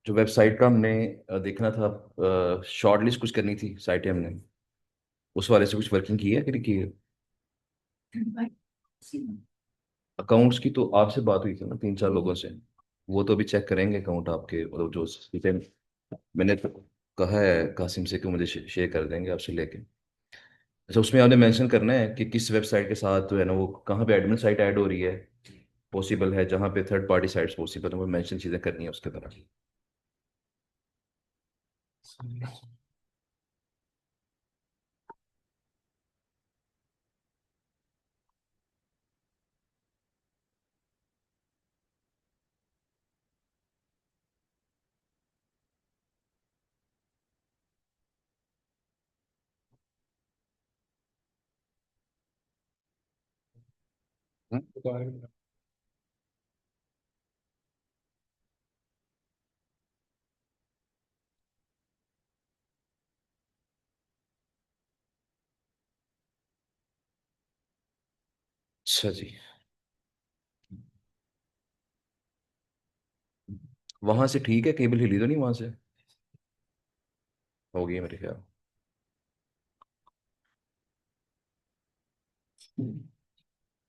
जो वेबसाइट का हमने देखना था, शॉर्ट लिस्ट कुछ करनी थी साइटें हमने, उस वाले से कुछ वर्किंग की है कि नहीं की है? अकाउंट्स की तो आपसे बात हुई थी ना 3 4 लोगों से। वो तो अभी चेक करेंगे अकाउंट आपके, मतलब जो सीटें मैंने तो कहा है कासिम से कि मुझे शेयर कर देंगे आपसे लेके। अच्छा, उसमें आपने मेंशन करना है कि किस वेबसाइट के साथ जो है ना वो कहाँ पे एडमिन साइट ऐड हो रही है, पॉसिबल है जहाँ पे थर्ड पार्टी साइट्स पॉसिबल है, वो मेंशन चीज़ें करनी है उसके तरह। हम्म? अच्छा जी। वहां से ठीक है, केबल हिली तो नहीं वहां से? हो गई है मेरे ख्याल।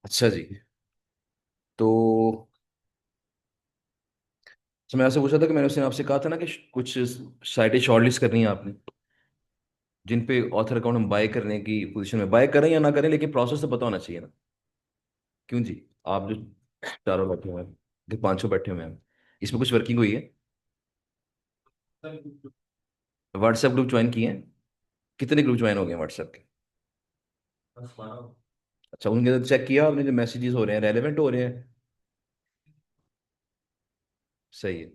अच्छा जी। तो तो मैं आपसे पूछा था कि मैंने उसने आपसे कहा था ना कि कुछ साइटें शॉर्टलिस्ट करनी है आपने, जिन पे ऑथर अकाउंट हम बाय करने की पोजीशन में, बाय करें या ना करें लेकिन प्रोसेस तो पता होना चाहिए ना। क्यों जी? आप जो चारों बैठे हुए हैं, जो 500 बैठे हुए हैं, इसमें कुछ वर्किंग हुई है? व्हाट्सएप ग्रुप ज्वाइन किए हैं? कितने ग्रुप ज्वाइन हो गए व्हाट्सएप के? अच्छा, उनके अंदर चेक किया आपने जो मैसेजेस हो रहे हैं रेलेवेंट हो रहे हैं? सही है।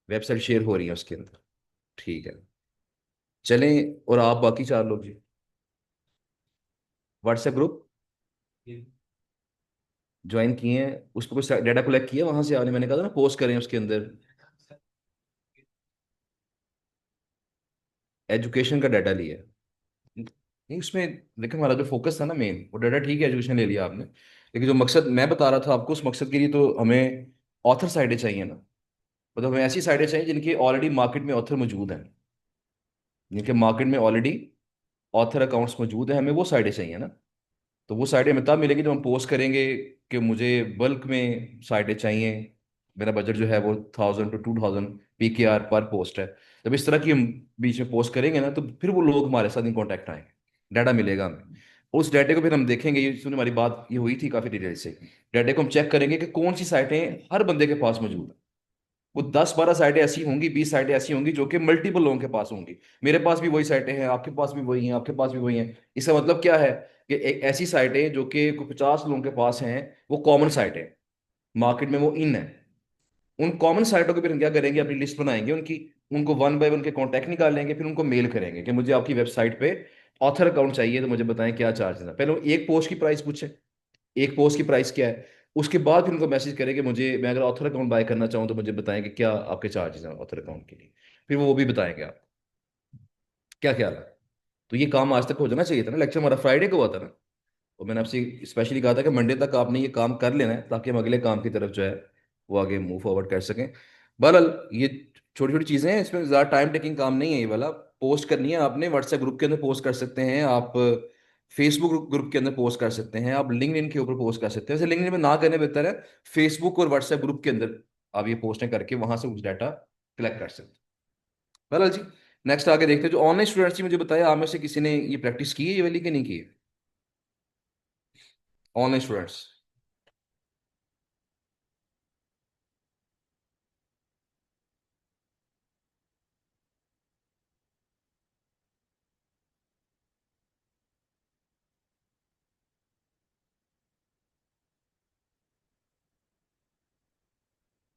वेबसाइट शेयर हो रही है उसके अंदर? ठीक है। चलें, और आप बाकी 4 लोग जी, व्हाट्सएप ग्रुप ज्वाइन किए हैं, उस पर कुछ डाटा कलेक्ट किया वहां से आपने? मैंने कहा था ना पोस्ट करें उसके अंदर एजुकेशन का डाटा लिया है। नहीं उसमें, लेकिन हमारा जो फोकस था ना मेन, वो डाटा ठीक है, एजुकेशन ले लिया आपने, लेकिन जो मकसद मैं बता रहा था आपको, उस मकसद के लिए तो हमें ऑथर साइटें चाहिए ना। मतलब हमें ऐसी साइटें चाहिए जिनकी ऑलरेडी मार्केट में ऑथर मौजूद हैं, जिनके मार्केट में ऑलरेडी ऑथर अकाउंट्स मौजूद हैं, हमें वो साइटें चाहिए ना। तो वो साइटें हमें तब मिलेगी जब हम पोस्ट करेंगे कि मुझे बल्क में साइटें चाहिए, मेरा बजट जो है वो 1000 to 2000 PKR पर पोस्ट है। जब इस तरह की हम बीच में पोस्ट करेंगे ना, तो फिर वो लोग हमारे साथ इन कॉन्टैक्ट आएंगे, डाटा मिलेगा हमें। उस डाटे को फिर हम देखेंगे, ये सुन हमारी बात ये हुई थी काफ़ी डिटेल से। डाटे को हम चेक करेंगे कि कौन सी साइटें हर बंदे के पास मौजूद है। वो 10 12 साइटें ऐसी होंगी, 20 साइटें ऐसी होंगी जो कि मल्टीपल लोगों के पास होंगी। मेरे पास भी वही साइटें हैं, आपके पास भी वही हैं, आपके पास भी वही हैं। इसका मतलब क्या है कि एक ऐसी साइटें जो कि कोई 50 लोगों के पास हैं, वो कॉमन साइटें, मार्केट में वो इन है। उन कॉमन साइटों के फिर हम क्या करेंगे, अपनी लिस्ट बनाएंगे उनकी, उनको वन बाय वन के कॉन्टैक्ट निकालेंगे, फिर उनको मेल करेंगे कि मुझे आपकी वेबसाइट पे ऑथर अकाउंट चाहिए, तो मुझे बताएं क्या चार्जेस है। पहले वो एक पोस्ट की प्राइस पूछे, एक पोस्ट की प्राइस क्या है। उसके बाद फिर उनको मैसेज करें कि मुझे, मैं अगर ऑथर अकाउंट बाय करना चाहूँ तो मुझे बताएं कि क्या आपके चार्जेस हैं ऑथर अकाउंट के लिए। फिर वो भी बताएंगे आप। क्या ख्याल है? तो ये काम आज तक हो जाना चाहिए था ना, लेक्चर हमारा फ्राइडे को हुआ था ना। और मैंने आपसे स्पेशली कहा था कि मंडे तक आपने ये काम कर लेना है, ताकि हम अगले काम की तरफ जो है वो आगे मूव फॉरवर्ड कर सकें। बहरहाल ये छोटी छोटी चीज़ें हैं, इसमें ज़्यादा टाइम टेकिंग काम नहीं है ये वाला। पोस्ट करनी है आपने, व्हाट्सएप ग्रुप के अंदर पोस्ट कर सकते हैं आप, फेसबुक ग्रुप के अंदर पोस्ट कर सकते हैं आप, लिंक्डइन के ऊपर पोस्ट कर सकते हैं। वैसे लिंक्डइन में ना करने बेहतर है, फेसबुक और व्हाट्सएप ग्रुप के अंदर आप ये पोस्टें करके वहां से कुछ डाटा कलेक्ट कर सकते हैं। बहरहाल जी, नेक्स्ट आगे देखते हैं। जो ऑनलाइन स्टूडेंट्स की मुझे बताया, आप में से किसी ने ये प्रैक्टिस की है ये वाली कि नहीं की है? Online students.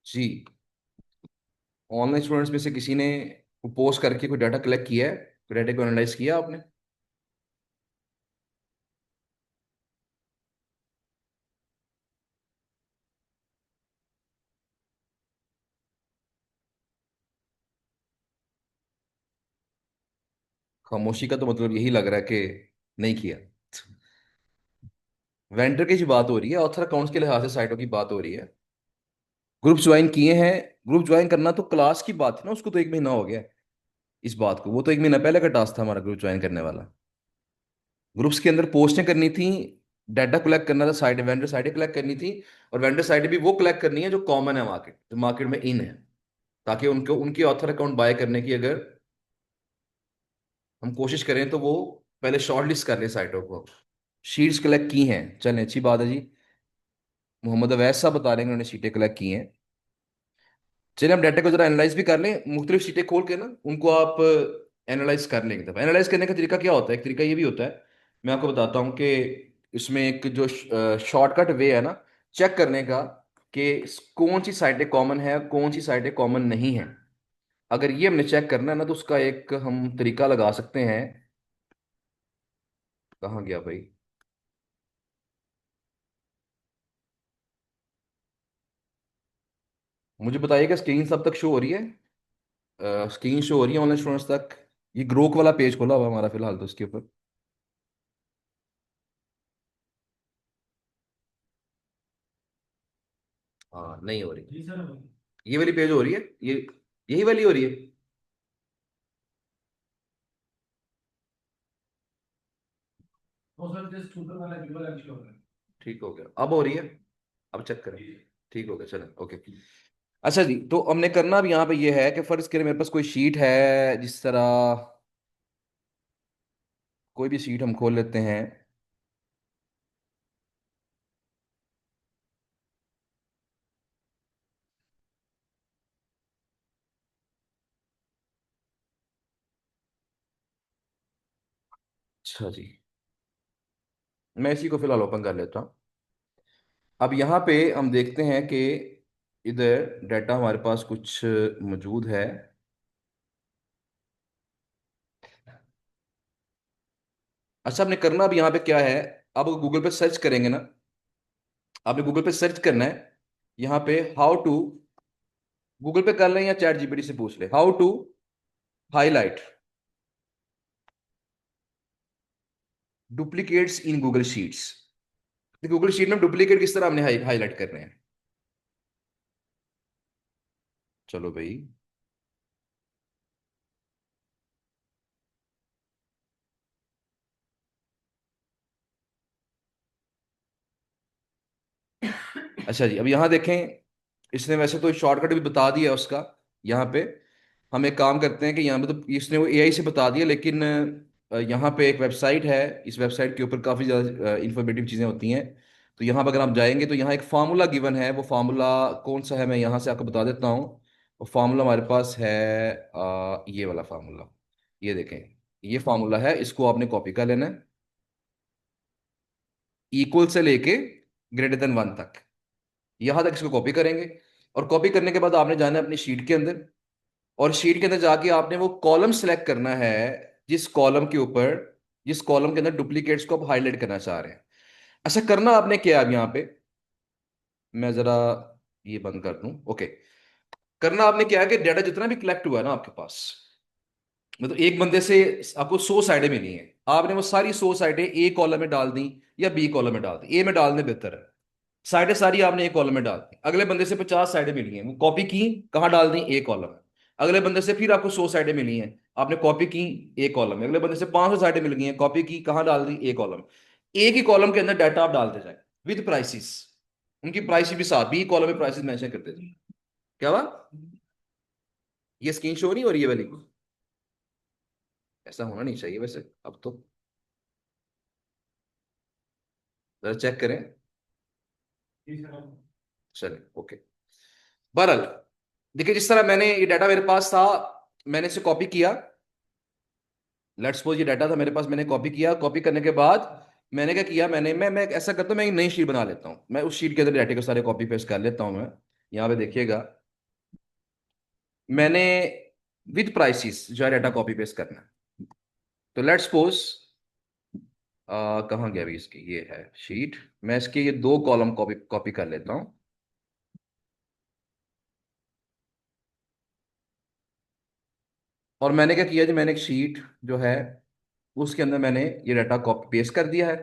जी, ऑनलाइन स्टूडेंट्स में से किसी ने पोस्ट करके कोई डाटा कलेक्ट किया है, डाटा को एनालाइज किया आपने? खामोशी का तो मतलब यही लग रहा है कि नहीं किया। वेंडर की जो बात हो रही है, ऑथर अकाउंट्स के लिहाज से साइटों की बात हो रही है। ग्रुप ज्वाइन किए हैं। ग्रुप ज्वाइन करना तो क्लास की बात है ना, उसको तो 1 महीना हो गया है इस बात को। वो तो 1 महीना पहले का टास्क था हमारा ग्रुप ज्वाइन करने वाला। ग्रुप्स के अंदर पोस्टें करनी थी, डाटा कलेक्ट करना था, साइट वेंडर साइटें कलेक्ट करनी थी। और वेंडर साइटें भी वो कलेक्ट करनी है जो कॉमन है मार्केट, जो मार्केट में इन है, ताकि उनको उनकी ऑथर अकाउंट बाय करने की अगर हम कोशिश करें तो वो पहले शॉर्ट लिस्ट कर लें साइटों को। शीट्स कलेक्ट की हैं, चलें अच्छी बात है जी। मोहम्मद अवैस साहब बता रहे हैं कि उन्होंने शीटें कलेक्ट की हैं। चलिए हम डाटा को जरा एनालाइज भी कर लें, मुख्तलिफ शीटें खोल के ना उनको आप एनालाइज कर लेंगे। तब एनालाइज करने का तरीका क्या होता है, एक तरीका ये भी होता है, मैं आपको बताता हूँ कि इसमें एक जो शॉर्टकट वे है ना चेक करने का, कि कौन सी साइटें कॉमन है कौन सी साइटें कॉमन नहीं है। अगर ये हमने चेक करना है ना, तो उसका एक हम तरीका लगा सकते हैं। कहाँ गया भाई? मुझे बताइएगा स्क्रीन सब तक शो हो रही है? स्क्रीन शो हो रही है ऑनलाइन स्टूडेंट्स तक? ये ग्रोक वाला पेज खोला हुआ है हमारा फिलहाल तो उसके ऊपर। हाँ नहीं हो रही। ये वाली पेज हो रही है, ये यही वाली हो रही है। ठीक हो गया, अब हो रही है। अब चेक करें। ठीक हो गया, चलें ओके। अच्छा जी, तो हमने करना अब यहाँ पे ये है कि फर्ज करें मेरे पास कोई शीट है, जिस तरह कोई भी शीट हम खोल लेते हैं। अच्छा जी, मैं इसी को फिलहाल ओपन कर लेता हूँ। अब यहाँ पे हम देखते हैं कि इधर डाटा हमारे पास कुछ मौजूद है। अच्छा, आपने करना अब यहाँ पे क्या है, अब गूगल पे सर्च करेंगे ना, आपने गूगल पे सर्च करना है यहाँ पे हाउ टू, गूगल पे कर लें या चैट जीपीटी से पूछ ले, how to highlight duplicates in Google sheets. Google sheet में डुप्लीकेट किस तरह हमने हाईलाइट करने हैं। चलो भाई। अच्छा जी, अब यहाँ देखें, इसने वैसे तो शॉर्टकट भी बता दिया उसका। यहाँ पे हम एक काम करते हैं कि यहाँ पे तो इसने वो एआई से बता दिया, लेकिन यहाँ पे एक वेबसाइट है, इस वेबसाइट के ऊपर काफ़ी ज़्यादा इंफॉर्मेटिव चीज़ें होती हैं। तो यहाँ पर अगर आप जाएंगे तो यहाँ एक फार्मूला गिवन है, वो फार्मूला कौन सा है मैं यहाँ से आपको बता देता हूँ। वो फार्मूला हमारे पास है ये वाला फार्मूला। ये देखें, ये फार्मूला है, इसको आपने कॉपी कर लेना है, इक्वल से लेके >1 तक, यहां तक इसको कॉपी करेंगे। और कॉपी करने के बाद आपने जाना है अपनी शीट के अंदर, और शीट के अंदर जाके आपने वो कॉलम सेलेक्ट करना है, जिस कॉलम के ऊपर, जिस कॉलम के अंदर डुप्लीकेट्स को आप हाईलाइट करना चाह रहे हैं। ऐसा करना आपने क्या है अब यहाँ पे, मैं जरा ये बंद कर दूं, ओके। करना आपने क्या है कि डाटा जितना भी कलेक्ट हुआ है ना आपके पास, मतलब एक बंदे से आपको 100 साइडें मिली हैं, आपने वो सारी 100 साइडें ए कॉलम में डाल दी या बी कॉलम में डाल दी, ए में डालने बेहतर है। साइडें सारी आपने एक कॉलम में डाल दी। अगले बंदे से 50 साइडें मिली हैं, वो कॉपी की, कहाँ डाल दी, एक कॉलम में। अगले बंदे से फिर आपको 100 साइडें मिली हैं, आपने कॉपी की, एक कॉलम में। अगले बंदे से 500 साइडें मिल गई हैं, कॉपी की, कहाँ डाल दी, एक कॉलम। एक ही कॉलम के अंदर डाटा आप डालते जाए विद प्राइसिस, उनकी प्राइस भी साथ, बी कॉलम में प्राइसेस मेंशन करते जाए। क्या हुआ? ये स्क्रीन शो नहीं हो रही है वाली? ऐसा होना नहीं चाहिए वैसे अब तो। जरा चेक करें। चले ओके। बहरहाल, देखिए जिस तरह मैंने ये डाटा मेरे पास था, मैंने इसे कॉपी किया। लेट्स सपोज ये डाटा था मेरे पास, मैंने कॉपी किया। कॉपी करने के बाद मैंने क्या किया, मैं ऐसा करता हूँ, मैं एक नई शीट बना लेता हूँ। मैं उस शीट के अंदर डाटे को सारे कॉपी पेस्ट कर लेता हूँ मैं। यहाँ पे देखिएगा, मैंने विद प्राइसिस जो है डाटा कॉपी पेस्ट करना है। तो लेट्स सपोज कहाँ गया अभी इसकी, ये है शीट। मैं इसके ये 2 कॉलम कॉपी कॉपी कर लेता हूँ। और मैंने क्या किया जी, मैंने एक शीट जो है उसके अंदर मैंने ये डाटा कॉपी पेस्ट कर दिया है।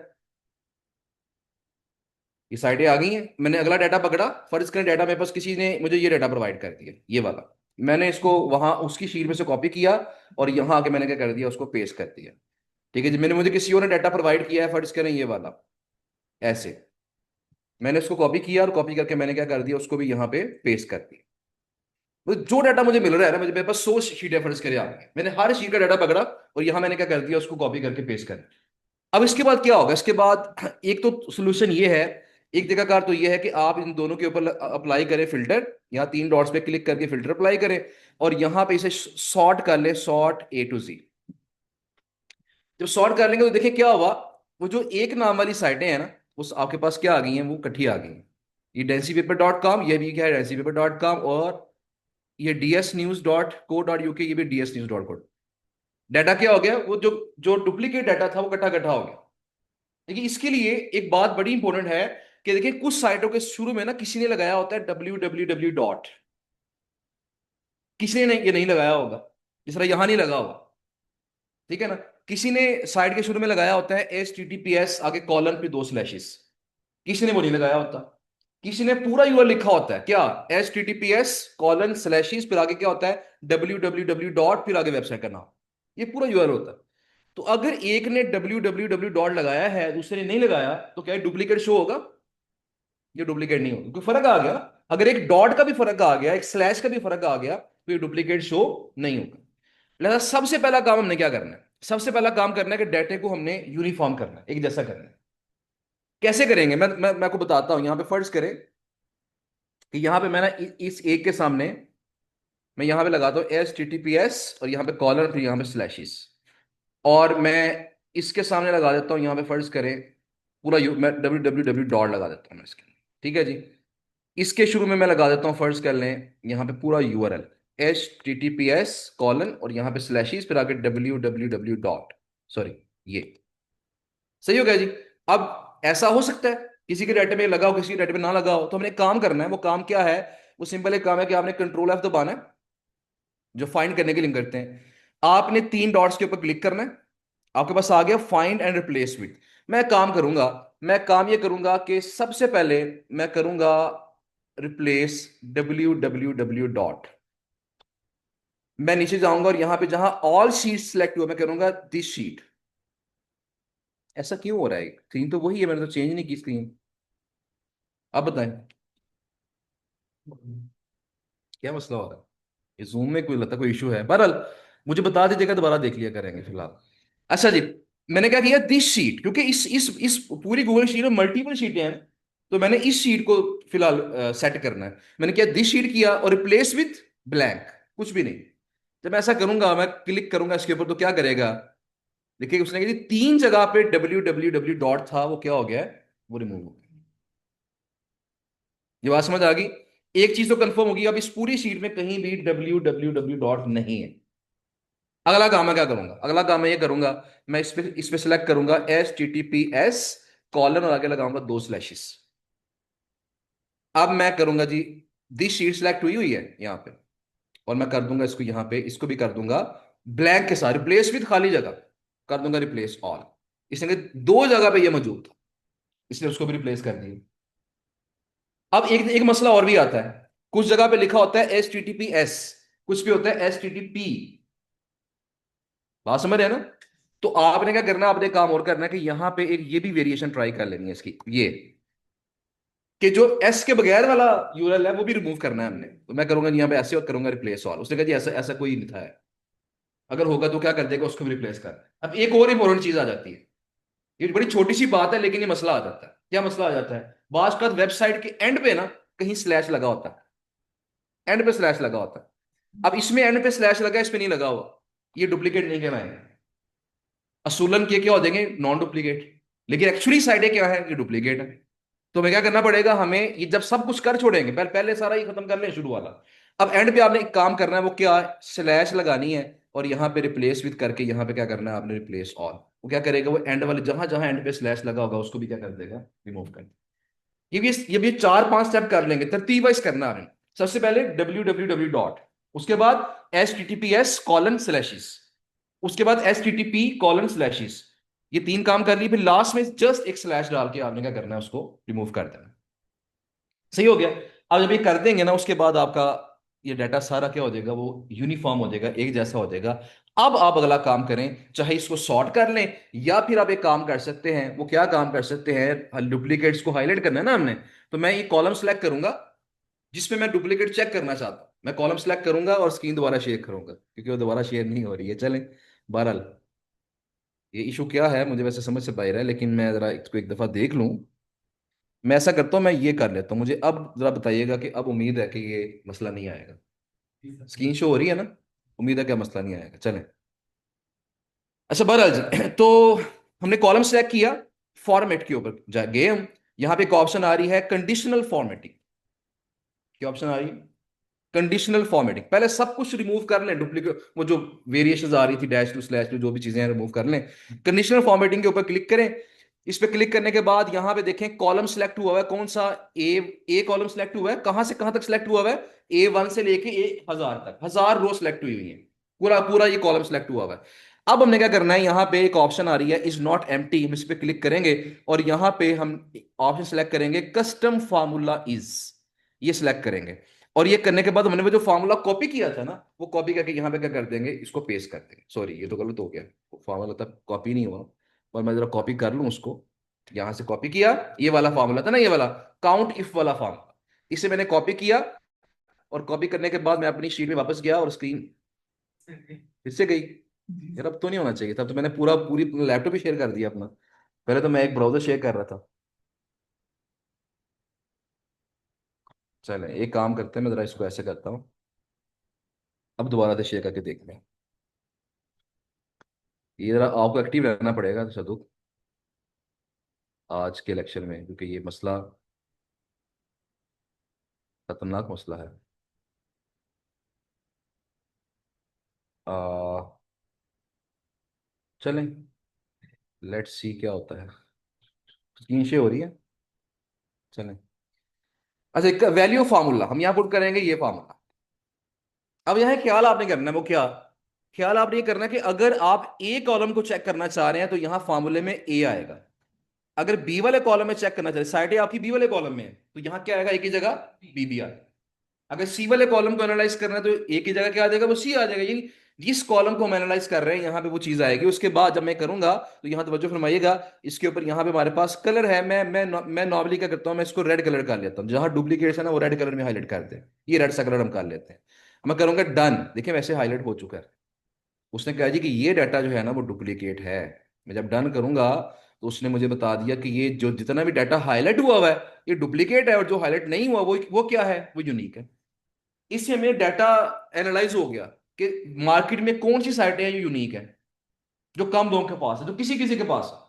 ये साइटें आ गई हैं, मैंने अगला डाटा पकड़ा, फर्ज करें डाटा मेरे पास किसी ने मुझे ये डाटा प्रोवाइड कर दिया, ये वाला, मैंने इसको वहां उसकी शीट में से कॉपी किया और यहाँ आके मैंने क्या कर दिया, उसको पेस्ट कर दिया। ठीक है जी, मैंने मुझे किसी और ने डाटा प्रोवाइड किया है, फर्ज करें ये वाला, ऐसे मैंने उसको कॉपी किया और कॉपी करके मैंने क्या कर दिया, उसको भी यहाँ पे पेस्ट कर दिया। तो जो डाटा मुझे मिल रहा है ना, मुझे मेरे पास 100 शीटें फर्ज करे आ गई, मैंने हर शीट का डाटा पकड़ा और यहाँ मैंने क्या कर दिया, उसको कॉपी करके पेस्ट कर दिया। अब इसके बाद क्या होगा, इसके बाद एक तो सोल्यूशन ये है, एक जगह कार तो ये है कि आप इन दोनों के ऊपर अप्लाई करें फिल्टर, यहाँ 3 डॉट्स पे क्लिक करके फिल्टर अप्लाई करें और यहाँ पे इसे सॉर्ट कर ले, सॉर्ट A to Z। जब सॉर्ट कर लेंगे तो देखिए क्या हुआ, वो जो एक नाम वाली साइटें हैं ना, उस आपके पास क्या आ गई हैं, वो इकट्ठी आ गई हैं। ये densipaper.com, ये भी क्या है densipaper.com, और ये dsnews.co.uk, ये भी dsnews.co। डाटा क्या हो गया, वो जो जो डुप्लीकेट डाटा था वो इकट्ठा इकट्ठा हो गया। देखिए इसके लिए एक बात बड़ी इंपॉर्टेंट है कि देखिए कुछ साइटों के शुरू में ना किसी ने लगाया होता है www डॉट, किसी ने नहीं, ये नहीं लगाया होगा, जिस तरह यहां नहीं लगा हुआ। ठीक है ना, किसी ने साइट के शुरू में लगाया होता है HTTPS आगे कॉलन पे 2 स्लैशेस, किसी ने वो नहीं लगाया होता। किसी ने पूरा यूआरएल लिखा होता है क्या, HTTPS:// फिर आगे क्या होता है www डॉट, फिर आगे वेबसाइट का नाम, ये पूरा यूआरएल होता है। तो अगर एक ने www डॉट लगाया है, दूसरे ने नहीं लगाया, तो क्या डुप्लीकेट शो होगा, ये डुप्लीकेट नहीं होगा, क्योंकि फर्क आ गया। अगर एक डॉट का भी फर्क आ गया, एक स्लैश का भी फर्क आ गया, तो ये डुप्लीकेट शो नहीं होगा। लिहाजा सबसे पहला काम हमने क्या करना है, सबसे पहला काम करना है कि डाटे को हमने यूनिफॉर्म करना है, एक जैसा करना है। कैसे करेंगे, मैं आपको बताता हूं। यहां पे फर्ज करें कि यहां पे मैं ना इस एक के सामने मैं यहां पे लगाता हूं HTTPS और यहां पे कॉलर, फिर यहां पे स्लैशेस, और मैं इसके सामने लगा देता हूं, यहां पे फर्ज करें पूरा मैं www डॉट लगा देता हूं मैं इसके। ठीक है जी, इसके शुरू में मैं लगा देता हूं, फर्ज कर लें यहाँ पे पूरा यूआरएल HTTPS:// और यहाँ पे स्लैशेस, फिर आगे www डॉट, सॉरी ये सही हो गया जी। अब ऐसा हो सकता है किसी के डाटे में लगा हो, किसी के डाटे में ना लगा हो, तो हमने एक काम करना है। वो काम क्या है, वो सिंपल एक काम है कि आपने Ctrl+F दबाना है, जो फाइंड करने के लिए करते हैं। आपने 3 डॉट्स के ऊपर क्लिक करना है, आपके पास आ गया फाइंड एंड रिप्लेस विथ। मैं काम करूंगा, मैं काम ये करूंगा कि सबसे पहले मैं करूंगा रिप्लेस www डॉट। मैं नीचे जाऊंगा और यहां पे जहां ऑल शीट सेलेक्ट हुआ, मैं करूंगा दिस शीट। ऐसा क्यों हो रहा है, स्क्रीन तो वही है, मैंने तो चेंज नहीं की स्क्रीन। आप बताएं क्या मसला हो रहा है, ये जूम में कोई लगता कोई इशू है। बहरहाल मुझे बता दीजिएगा, दोबारा देख लिया करेंगे फिलहाल। अच्छा जी, मैंने क्या किया, दिस शीट, क्योंकि इस पूरी गूगल शीट में मल्टीपल शीटें हैं, तो मैंने इस शीट को फिलहाल सेट करना है। मैंने क्या दिस शीट किया और रिप्लेस विथ ब्लैंक, कुछ भी नहीं। जब मैं ऐसा करूंगा, मैं क्लिक करूंगा इसके ऊपर, तो क्या करेगा, देखिए उसने कहा जी 3 जगह पे www डॉट था, वो क्या हो गया है, वो रिमूव हो गया। ये बात समझ आ गई। एक चीज तो कंफर्म होगी, अब इस पूरी शीट में कहीं भी www डॉट नहीं है। अगला काम मैं क्या करूंगा, अगला काम मैं ये करूंगा, मैं इस पे सेलेक्ट करूंगा HTTPS:// और आगे लगाऊंगा 2 स्लैशेस। अब मैं करूंगा जी, दिस शीट सेलेक्ट हुई हुई है यहाँ पे, और मैं कर दूंगा इसको यहाँ पे, इसको भी कर दूंगा ब्लैंक के साथ, रिप्लेस विथ खाली जगह कर दूंगा, रिप्लेस ऑल। इसने 2 जगह पे ये मौजूद था, इसलिए उसको भी रिप्लेस कर दिया। अब एक एक मसला और भी आता है, कुछ जगह पे लिखा होता है HTTPS, कुछ भी होता है HTTP। बात समझ रहे हैं ना। तो आपने क्या करना है, आपने एक काम और करना है कि यहां पे एक ये भी वेरिएशन ट्राई कर लेनी है इसकी, ये कि जो एस के बगैर वाला यूआरएल है वो भी रिमूव करना है हमने। तो मैं करूंगा यहाँ पे ऐसे और करूंगा रिप्लेस ऑल। उसने कहा जी ऐसा ऐसा कोई नहीं था है, अगर होगा तो क्या कर देगा, उसको भी रिप्लेस कर। अब एक और इंपॉर्टेंट चीज आ जाती है, ये बड़ी छोटी सी बात है लेकिन ये मसला आ जाता है। क्या मसला आ जाता है, बात का वेबसाइट के एंड पे ना कहीं स्लैश लगा होता है, एंड पे स्लैश लगा होता है। अब इसमें एंड पे स्लैश लगा, इस पे नहीं लगा हुआ, ये डुप्लीकेट नहीं कहलाएंगे, असूलन के क्या हो जाएंगे, नॉन डुप्लीकेट। लेकिन एक्चुअली साइडें क्या है, ये डुप्लीकेट है। तो हमें क्या करना पड़ेगा, हमें ये जब सब कुछ कर छोड़ेंगे, पहले पहले सारा ये खत्म कर लें शुरू वाला। अब एंड पे आपने एक काम करना है, वो क्या है, स्लैश लगानी है और यहाँ पे रिप्लेस विथ करके यहाँ पे क्या करना है आपने, रिप्लेस ऑल। वो क्या करेगा, वो एंड वाले जहां जहां एंड पे स्लैश लगा होगा उसको भी क्या कर देगा, रिमूव कर। ये भी 4-5 स्टेप कर लेंगे, तरतीब वाइज करना है हमें। सबसे पहले www डॉट, उसके बाद HTTPS:// उसके बाद HTTP:// ये 3 काम कर लिए, फिर लास्ट में जस्ट एक स्लैश डाल के आपने क्या करना है, उसको रिमूव कर देना। सही हो गया। अब जब ये कर देंगे ना, उसके बाद आपका ये डाटा सारा क्या हो जाएगा, वो यूनिफॉर्म हो जाएगा, एक जैसा हो जाएगा। अब आप अगला काम करें, चाहे इसको सॉर्ट कर लें, या फिर आप एक काम कर सकते हैं। वो क्या काम कर सकते हैं, डुप्लीकेट्स को हाईलाइट करना है ना हमने, तो मैं ये कॉलम सेलेक्ट करूंगा जिसमें मैं डुप्लीकेट चेक करना चाहता हूं। मैं कॉलम सेलेक्ट करूंगा और स्क्रीन दोबारा शेयर करूंगा, क्योंकि वो दोबारा शेयर नहीं हो रही है। चलें, बहरहाल ये इशू क्या है मुझे वैसे समझ से बाहर है, लेकिन मैं जरा इसको एक दफा देख लूं। मैं ऐसा करता हूँ, मैं ये कर लेता हूँ, मुझे अब जरा बताइएगा कि अब उम्मीद है कि ये मसला नहीं आएगा। स्क्रीन शो हो रही है ना? उम्मीद है कि अब मसला नहीं आएगा। चलें। अच्छा, बहरहाल जी, तो हमने कॉलम सेलेक्ट किया, फॉर्मेट के ऊपर जा गए हम। यहाँ पे एक ऑप्शन आ रही है कंडीशनल फॉर्मेटिंग। क्या ऑप्शन आ रही है? Conditional formatting. पहले सब कुछ रिमूव कर लें, डुप्लीकेट वो जो वेरिएशंस आ रही थी, डैश टू स्लैश टू, जो भी चीजें हैं रिमूव कर लें। कंडीशनल फॉर्मेटिंग के ऊपर क्लिक करें। इस पे क्लिक करने के बाद यहां पे देखें कॉलम सेलेक्ट हुआ है कौन सा। ए कॉलम सेलेक्ट हुआ है। कहां से कहां तक सेलेक्ट हुआ है? A1 से लेके A1000 तक, 1000 रो सेलेक्ट हुई हुई है। पूरा पूरा ये कॉलम सेलेक्ट हुआ हुआ है। अब हमने क्या करना है, यहाँ पे एक ऑप्शन आ रही है इज नॉट एम्प्टी, हम इस पे क्लिक करेंगे और यहाँ पे हम ऑप्शन सेलेक्ट करेंगे कस्टम फार्मूला इज, ये सिलेक्ट करेंगे। और ये करने के बाद हमने वो जो फार्मूला कॉपी किया था ना, वो कॉपी करके यहाँ पे क्या कर देंगे, इसको पेस्ट कर देंगे। सॉरी, ये तो गलत हो गया, फार्मूला तक कॉपी नहीं हुआ। और मैं जरा कॉपी कर लूँ उसको। यहां से कॉपी किया, ये वाला फार्मूला था ना, ये वाला काउंट इफ वाला फार्मूला, इसे मैंने कॉपी किया। और कॉपी करने के बाद मैं अपनी शीट में वापस गया और स्क्रीन फिर से गई। यार अब तो नहीं होना चाहिए था, अब तो मैंने पूरी लैपटॉप ही शेयर कर दिया अपना। पहले तो मैं एक ब्राउजर शेयर कर रहा था। चले, एक काम करते हैं, मैं जरा इसको ऐसे करता हूँ। अब दोबारा से शेयर करके देखते हैं। ये जरा आपको एक्टिव रहना पड़ेगा सदुक, आज के इलेक्शन में, क्योंकि ये मसला खतरनाक मसला है। आ, चलें, लेट्स सी क्या होता है। स्क्रीन शेयर हो रही है? चलें। अच्छा, एक वैल्यू फार्मूला हम यहाँ पुट करेंगे, ये फार्मूला। अब यहाँ ख्याल आपने करना है, वो क्या ख्याल आपने ये करना है कि अगर आप ए कॉलम को चेक करना चाह रहे हैं तो यहाँ फार्मूले में ए आएगा। अगर बी वाले कॉलम में चेक करना चाह रहे हैं, साइड आपकी बी वाले कॉलम में है, तो यहाँ क्या आएगा, एक ही जगह बी भी आएगा। अगर सी वाले कॉलम को एनालाइज करना है तो एक ही जगह क्या आ जाएगा, वो सी आ जाएगा। यानी जिस कॉलम को हम एनालाइज कर रहे हैं यहाँ पे वो चीज आएगी। उसके बाद जब मैं करूंगा तो यहाँ तवज्जो फरमाइएगा, इसके ऊपर यहाँ पे हमारे पास कलर है। मैं नॉर्मली क्या करता हूँ, मैं इसको रेड कलर कर लेता हूँ। जहां डुप्लीकेट है ना, वो रेड कलर में हाईलाइट कर दे। ये रेड सा कलर हम कर लेते हैं। मैं करूंगा डन, देखिए वैसे हाईलाइट हो चुका है। उसने कहा जी कि ये डाटा जो है ना वो डुप्लीकेट है। मैं जब डन करूंगा तो उसने मुझे बता दिया कि ये जो जितना भी डाटा हाईलाइट हुआ हुआ है, ये डुप्लीकेट है, और जो हाईलाइट नहीं हुआ वो क्या है, वो यूनिक है। इससे हमें डाटा एनालाइज हो गया कि मार्केट में कौन सी साइटें हैं जो यूनिक है, जो कम लोगों के पास है, जो किसी किसी के पास है,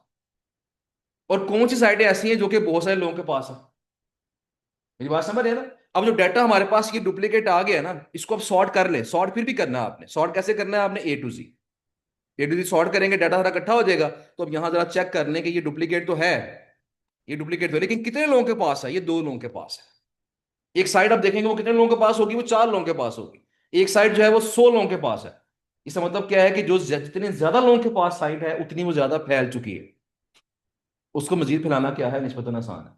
और कौन सी साइटें ऐसी हैं जो कि बहुत सारे लोगों के पास है। मेरी बात समझ रहे हैं ना? अब जो डाटा हमारे पास ये डुप्लीकेट आ गया ना, इसको अब सॉर्ट कर ले। सॉर्ट फिर भी करना है आपने। सॉर्ट कैसे करना है आपने, ए टू जी सॉर्ट करेंगे, डाटा सारा इकट्ठा हो जाएगा। तो अब यहां जरा चेक कर लें कि ये डुप्लीकेट तो है। ये डुप्लीकेट तो है, लेकिन कितने लोगों के पास है? ये 2 लोगों के पास है। एक साइड आप देखेंगे वो कितने लोगों के पास होगी, वो 4 लोगों के पास होगी। एक साइड जो है वो 100 लोगों के पास है। इसका मतलब क्या है कि जो जितने ज्यादा लोगों के पास साइट है, उतनी वो ज्यादा फैल चुकी है। उसको मजीद फैलाना क्या है, निस्बतन आसान है।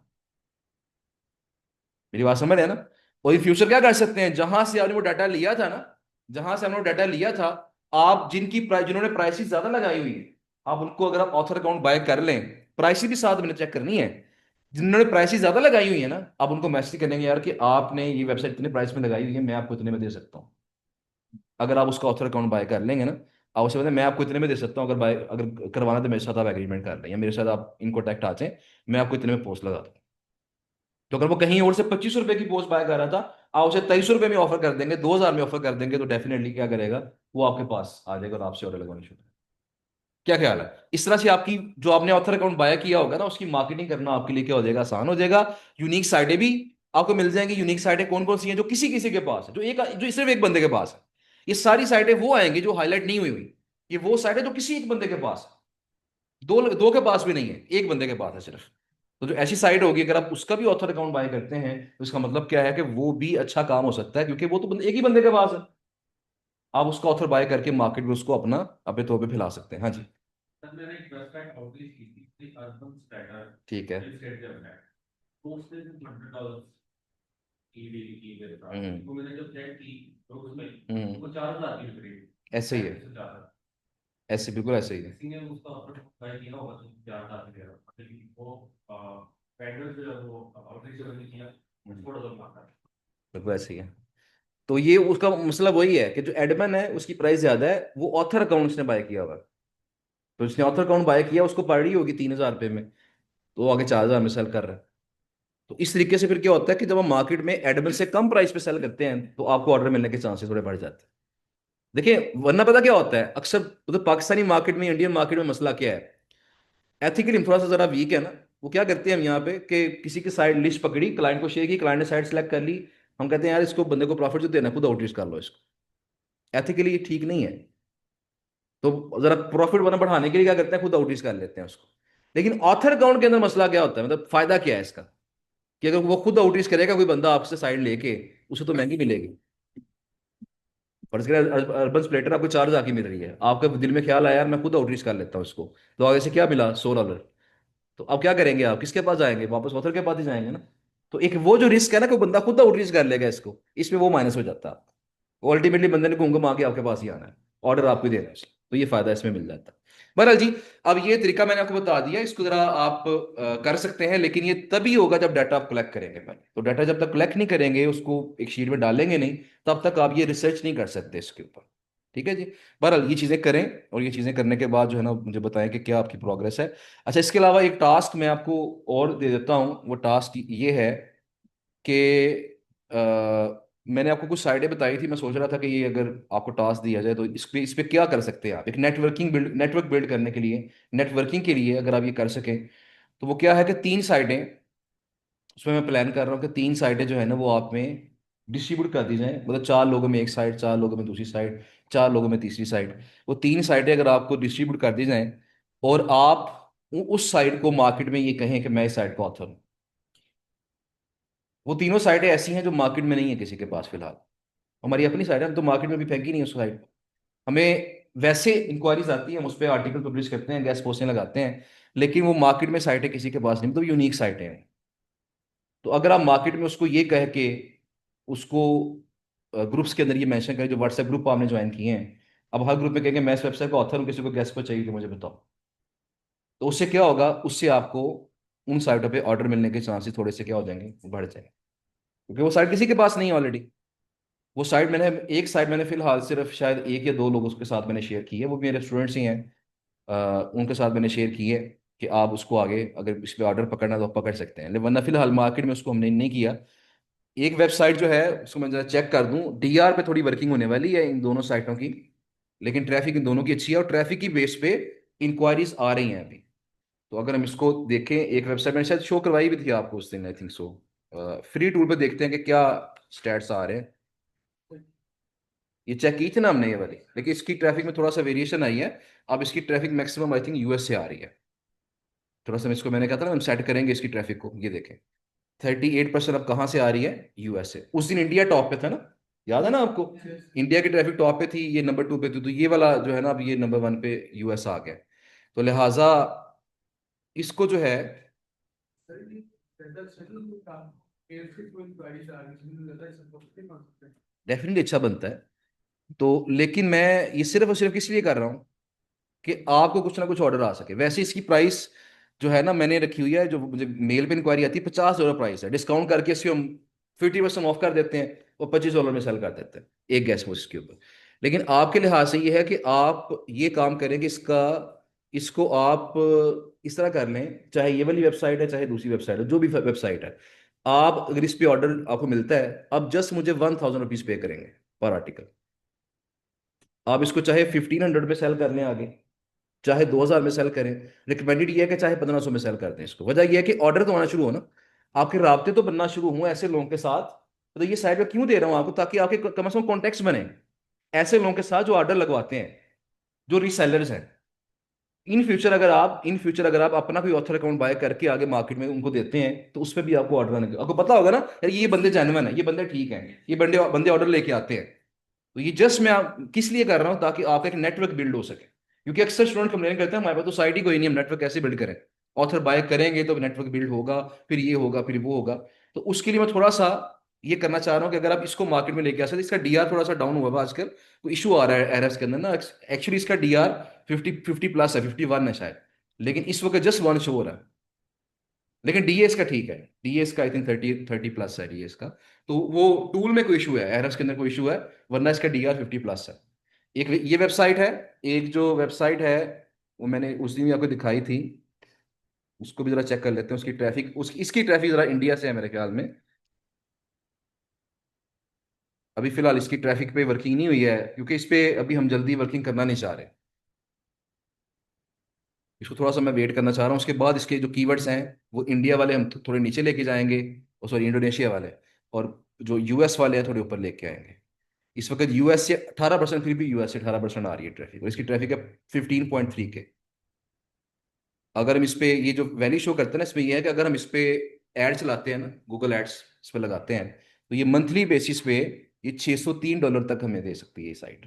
मेरी बात समझ रहे हैं ना? और इन फ्यूचर क्या कर सकते हैं, जहां से आपने वो डाटा लिया था ना, जहां से हमने वो डाटा लिया था, आप जिन्होंने प्राइसेस ज्यादा लगाई हुई है, आप उनको अगर आप ऑथर अकाउंट बाय कर लें, प्राइसेस भी साथ में चेक करनी है। जिन्होंने प्राइसेस ज्यादा लगाई हुई है ना, आप उनको मैसेज करेंगे यार कि आपने ये वेबसाइट इतने प्राइस में लगाई हुई है, मैं आपको इतने में दे सकता हूँ। अगर आप उसका ऑथर अकाउंट बाय कर लेंगे ना, आप उसे बताएं मैं आपको इतने में दे सकता हूँ, अगर करवाना तो मेरे साथ आप एग्रीमेंट कर लें, या मेरे साथ आप इन कॉन्टैक्ट आ जाएं, मैं आपको इतने में पोस्ट लगा दूँ। तो अगर वो कहीं और से 25 रुपए की पोस्ट बाय कर रहा था, आप उसे 2300 रुपए में ऑफर कर देंगे, 2000 में ऑफर कर देंगे, तो डेफिनेटली क्या करेगा, वो आपके पास आ जाएगा और आपसे ऑर्डर लगवाना शुरू। क्या ख्याल है? इस तरह से आपकी जो आपने ऑथर अकाउंट बाय किया होगा ना, उसकी मार्केटिंग करना आपके लिए क्या हो जाएगा, आसान हो जाएगा। यूनिक साइटें भी आपको मिल जाएंगी। यूनिक साइटें कौन कौन सी हैं, जो किसी किसी के पास है, जो सिर्फ एक बंदे के पास है। ये सारी साइटें वो आएंगी जो हाईलाइट नहीं हुई हुई। ये वो साइट है जो किसी एक बंदे के पास है। दो दो के पास भी नहीं है, एक बंदे के पास है सिर्फ। तो जो ऐसी साइट होगी, अगर आप उसका भी ऑथर अकाउंट बाय करते हैं, तो इसका मतलब क्या है कि वो भी अच्छा काम हो सकता है, क्योंकि वो तो एक ही बंदे के पास है। आप उसका ऑथर बाय करके मार्केट में उसको अपने तौर पे फैला सकते हैं। हाँ जी। मैंने एक वेबसाइट आउटरीच की थी अर्बन स्ट्रैटर ठीक है। स्टेट का वेबसाइट, तो उसने $100 की डेली की मेरे साथ, हम्म। तो मैंने जब चेक की तो उसमें हम्म। वो 4,000 की बिक्री, ऐसे ही है। 35 से 4,000। ऐसे, बिल्कुल ऐसे ही है। किसी ने उसका ऑफर ट्राई किया होगा तो 4,000 दे रहा था, लेकिन वो वेंडर जो है वो आउटरीच जो मैंने किया हम्म, थोड़ा सा मांगा। बिल्कुल ऐसे ही है। तो ये उसका मसला वही है कि जो एडमन है उसकी प्राइस ज्यादा है, वो ऑथर अकाउंट उसने बाय किया हुआ है। तो उसने ऑथर अकाउंट बाय किया, उसको पड़ रही होगी 3,000 रुपये में, तो वो आगे 4,000 में सेल कर रहा है। तो इस तरीके से फिर क्या होता है कि जब हम मार्केट में एडमन से कम प्राइस पे सेल करते हैं तो आपको ऑर्डर मिलने के चांसेस थोड़े बढ़ जाते हैं। देखिए, वरना पता क्या होता है अक्सर, तो पाकिस्तानी मार्केट में, इंडियन मार्केट में मसला क्या है, एथिकल थोड़ा सा जरा वीक है ना। वो क्या करते हैं हम यहाँ पे कि किसी की साइड लिस्ट पकड़ी, क्लाइंट को शेयर की, क्लाइंट ने साइड सेलेक्ट कर ली, हम कहते हैं यार इसको बंदे को प्रॉफिट जो देना है खुद आउटरीच कर लो इसको। एथिकली ये ठीक नहीं है। तो जरा प्रॉफिट बना बढ़ाने के लिए क्या करते हैं, खुद आउटरीच कर लेते हैं उसको। लेकिन ऑथर अकाउंट के अंदर मसला क्या होता है, मतलब फायदा क्या है इसका, कि अगर वो खुद आउटरीच करेगा कोई बंदा आपसे साइड लेके, उसे तो महंगी मिलेगी। फर्ज करें अर्बन स्प्लेटर आपको 4,000 की मिल रही है, आपके दिल में ख्याल आया यार मैं खुद आउटरीच कर लेता हूँ इसको, तो आगे से क्या मिला, $100। तो अब क्या करेंगे आप, किसके पास जाएंगे, वापस ऑथर के पास ही जाएंगे ना। तो एक वो जो रिस्क है ना, कोई बंदा खुद आउटरीच कर लेगा इसको, इसमें वो माइनस हो जाता है। अल्टीमेटली बंदे ने घूम घुमा के आपके पास ही आना है, ऑर्डर आपको ही देना है उसे। तो ये फायदा इसमें मिल जाता है। बहरहाल जी, अब ये तरीका मैंने आपको बता दिया, इसको जरा आप कर सकते हैं, लेकिन ये तभी होगा जब डाटा आप कलेक्ट करेंगे पहले। तो डाटा जब तक कलेक्ट नहीं करेंगे, उसको एक शीट में डालेंगे नहीं, तब तक आप ये रिसर्च नहीं कर सकते इसके ऊपर। ठीक है जी। बहरहाल ये चीज़ें करें, और ये चीज़ें करने के बाद जो है ना मुझे बताएं कि क्या आपकी प्रोग्रेस है। अच्छा, इसके अलावा एक टास्क मैं आपको और दे देता हूँ। वो टास्क ये है कि मैंने आपको कुछ साइडें बताई थी, मैं सोच रहा था कि ये अगर आपको टास्क दिया जाए तो इस पे क्या कर सकते हैं आप, एक नेटवर्क बिल्ड करने के लिए, नेटवर्किंग के लिए अगर आप ये कर सकें, तो वो क्या है कि 3 साइडें, उसमें मैं प्लान कर रहा हूँ कि 3 साइडें जो है ना वो आप में डिस्ट्रीब्यूट कर दी जाए, मतलब 4 लोगों में एक साइड, 4 लोगों में दूसरी साइड, 4 लोगों में तीसरी साइड। वो 3 साइडें अगर आपको डिस्ट्रीब्यूट कर दी जाए, और आप उस साइड को मार्केट में ये कहें कि मैं इस साइड का ऑथर हूँ। वो तीनों साइटें ऐसी हैं जो मार्केट में नहीं है किसी के पास फिलहाल। हमारी अपनी साइट है, हम तो मार्केट में भी फेंकी नहीं है उस साइट। हमें वैसे इंक्वायरीज आती हैं, हम उस पर आर्टिकल पब्लिश करते हैं, गेस्ट पोस्टें लगाते हैं, लेकिन वो मार्केट में साइटें किसी के पास नहीं, मतलब यूनिक साइटें हैं। तो अगर आप मार्केट में उसको ये कह के उसको ग्रुप्स के अंदर ये मेंशन करें, जो व्हाट्सएप ग्रुप आपने ज्वाइन किए हैं, अब हर ग्रुप में कहेंगे मैं इस वेबसाइट का ऑथर हूँ, किसी को गेस्ट पर चाहिए तो मुझे बताओ, तो उससे क्या होगा, उससे आपको उन साइटों पे ऑर्डर मिलने के चांसेस थोड़े से क्या हो जाएंगे, बढ़ जाएंगे, क्योंकि वो साइट किसी के पास नहीं है ऑलरेडी। वो साइट मैंने, एक साइट मैंने फिलहाल सिर्फ शायद 1 या 2 लोगों के साथ मैंने शेयर की है, वो भी मेरे स्टूडेंट्स ही हैं। उनके साथ मैंने शेयर की है कि आप उसको आगे अगर इस पे ऑर्डर पकड़ना है तो आप पकड़ सकते हैं, लेकिन वरना फिलहाल मार्केट में उसको हमने नहीं किया। एक वेबसाइट जो है उसको मैं जरा चेक कर दूं, डीआर पे थोड़ी वर्किंग होने वाली है इन दोनों साइटों की, लेकिन ट्रैफिक इन दोनों की अच्छी है, और ट्रैफिक की बेस पे इंक्वायरीज आ रही हैं अभी। तो अगर हम इसको देखें, एक वेबसाइट मैंने शायद शो करवाई भी थी आपको उस दिन, I think so. Free tool पे देखते हैं कि क्या स्टैट्स आ रहे हैं। ये चेक की थी ना हमने ये वाली, लेकिन इसकी ट्रैफिक में थोड़ा सा वेरिएशन आई है। अब इसकी traffic maximum I think US से आ रही है। थोड़ा सा इसको मैंने कहा था ना हम सेट करेंगे इसकी ट्रैफिक को, ये देखें। 38% अब कहाँ से आ रही है, यूएस से। उस दिन इंडिया टॉप पे था ना, याद है ना आपको, इंडिया की ट्रैफिक टॉप पे थी, ये नंबर 2 पे थी, तो ये वाला जो है ना अब ये नंबर 1 पे यूएस आ गया। तो लिहाजा इसको जो है डेफिनेटली अच्छा बनता है। तो लेकिन मैं ये सिर्फ और सिर्फ इसलिए कर रहा हूँ कि आपको कुछ ना कुछ ऑर्डर आ सके। वैसे इसकी प्राइस जो है ना मैंने रखी हुई है, जो मुझे मेल पे इंक्वायरी आती है, $50 प्राइस है, डिस्काउंट करके इसको हम 50% ऑफ कर देते हैं और $25 में सेल कर देते हैं एक गैस मुझ के ऊपर। लेकिन आपके लिहाज से ये है कि आप ये काम करें कि इसका, इसको आप इस तरह कर लें, चाहे ये वाली वेबसाइट है चाहे दूसरी वेबसाइट है, जो भी वेबसाइट है, आप अगर इस पे ऑर्डर आपको मिलता है, आप जस्ट मुझे ₹1,000 पे करेंगे पर आर्टिकल। आप इसको चाहे 1,500 पे सेल कर लें आगे, चाहे 2,000 में सेल करें। रिकमेंडेड ये है कि चाहे 1,500 में सेल कर दें इसको। वजह यह है कि ऑर्डर तो आना शुरू हो ना, आपके राब्ते तो बनना शुरू हो ऐसे लोगों के साथ। तो ये साइड पे क्यों दे रहा हूं आपको, ताकि आपके कम से कम कॉन्टेक्ट बने ऐसे लोगों के साथ जो ऑर्डर लगवाते हैं, जो रीसेलर्स हैं। इन फ्यूचर अगर आप अपना कोई ऑथर अकाउंट बाय करके आगे मार्केट में उनको देते हैं, तो उस पर भी आपको ऑर्डर आने, आपको पता होगा ना यार ये बंदे जेन्युइन है, ये बंदे ठीक हैं, ये बंदे बंदे ऑर्डर लेके आते हैं। तो ये जस्ट मैं किस लिए कर रहा हूं, ताकि आपका एक नेटवर्क बिल्ड हो सके। क्योंकि अक्सर स्टूडेंट कंप्लेन करते हैं हमारे पास तो साइट ही कोई नहीं, हम नेटवर्क कैसे बिल्ड करें। ऑथर बाय करेंगे तो नेटवर्क बिल्ड होगा, फिर ये होगा, फिर वो होगा। तो उसके लिए मैं थोड़ा सा ये करना चाह रहा हूँ कि अगर आप इसको मार्केट में लेके आ सकते, इसका डीआर थोड़ा सा डाउन हुआ है आजकल, तो इशू आ रहा है एरर्स के अंदर ना। एक्चुअली इसका डीआर 50 प्लस है, 51 है शायद, लेकिन इस वक्त जस्ट वन शो हो रहा है। लेकिन डीएस का ठीक है, डीएस का आई थिंक 30 प्लस है डीएस का। तो वो टूल में कोई इशू है, एरर्स के अंदर कोई इशू है, वरना इसका डीआर 50 प्लस है। एक ये वेबसाइट है, एक जो वेबसाइट है वो मैंने उस दिन भी आपको दिखाई थी, उसको भी जरा चेक कर लेते हैं। उसकी ट्रैफिक, उसकी इसकी ट्रैफिक जरा इंडिया से है मेरे ख्याल में। अभी फिलहाल इसकी ट्रैफिक पे वर्किंग नहीं हुई है, क्योंकि इस पे अभी हम जल्दी वर्किंग करना नहीं चाह रहे। इसको थोड़ा सा मैं वेट करना चाह रहा हूँ। उसके बाद इसके जो कीवर्ड्स हैं वो इंडिया वाले हम थोड़े नीचे लेके जाएंगे, और सॉरी इंडोनेशिया वाले, और जो यूएस वाले हैं थोड़े ऊपर लेके आएंगे। इस वक्त यूएस से 18%, फिर भी यूएस से 18% आ रही है ट्रैफिक, और इसकी ट्रैफिक है 15.3 के। अगर हम इस पे ये जो वैल्यू शो करते हैं ना, इसमें ये है कि अगर हम इस पे एड चलाते हैं ना, गूगल एड्स इस पे लगाते हैं, तो ये मंथली बेसिस पे ये $603 तक हमें दे सकती है ये साइट।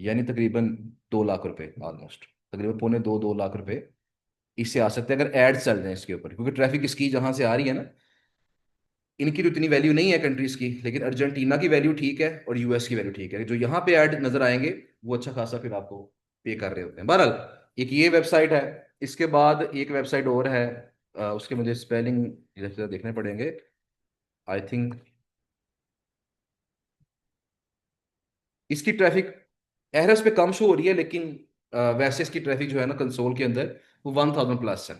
यानी तकरीबन 2 लाख रुपए ऑलमोस्ट, तकरीबन पौने 2 लाख रुपए इससे आ सकते हैं अगर एड्स चल रहे हैं इसके ऊपर। क्योंकि ट्रैफिक इसकी जहां से आ रही है ना, इनकी तो इतनी वैल्यू नहीं है कंट्रीज की, लेकिन अर्जेंटीना की वैल्यू ठीक है और यूएस की वैल्यू ठीक है। जो यहाँ पे ऐड नजर आएंगे वो अच्छा खासा फिर आपको पे कर रहे होते हैं। बहरहाल एक ये वेबसाइट है। इसके बाद एक वेबसाइट और है, उसके मुझे स्पेलिंग जैसे देखने पड़ेंगे। आई थिंक इसकी ट्रैफिक एरर्स पे कम शो हो रही है, लेकिन वैसे इसकी ट्रैफिक जो है ना कंसोल के अंदर वो 1000 प्लस है।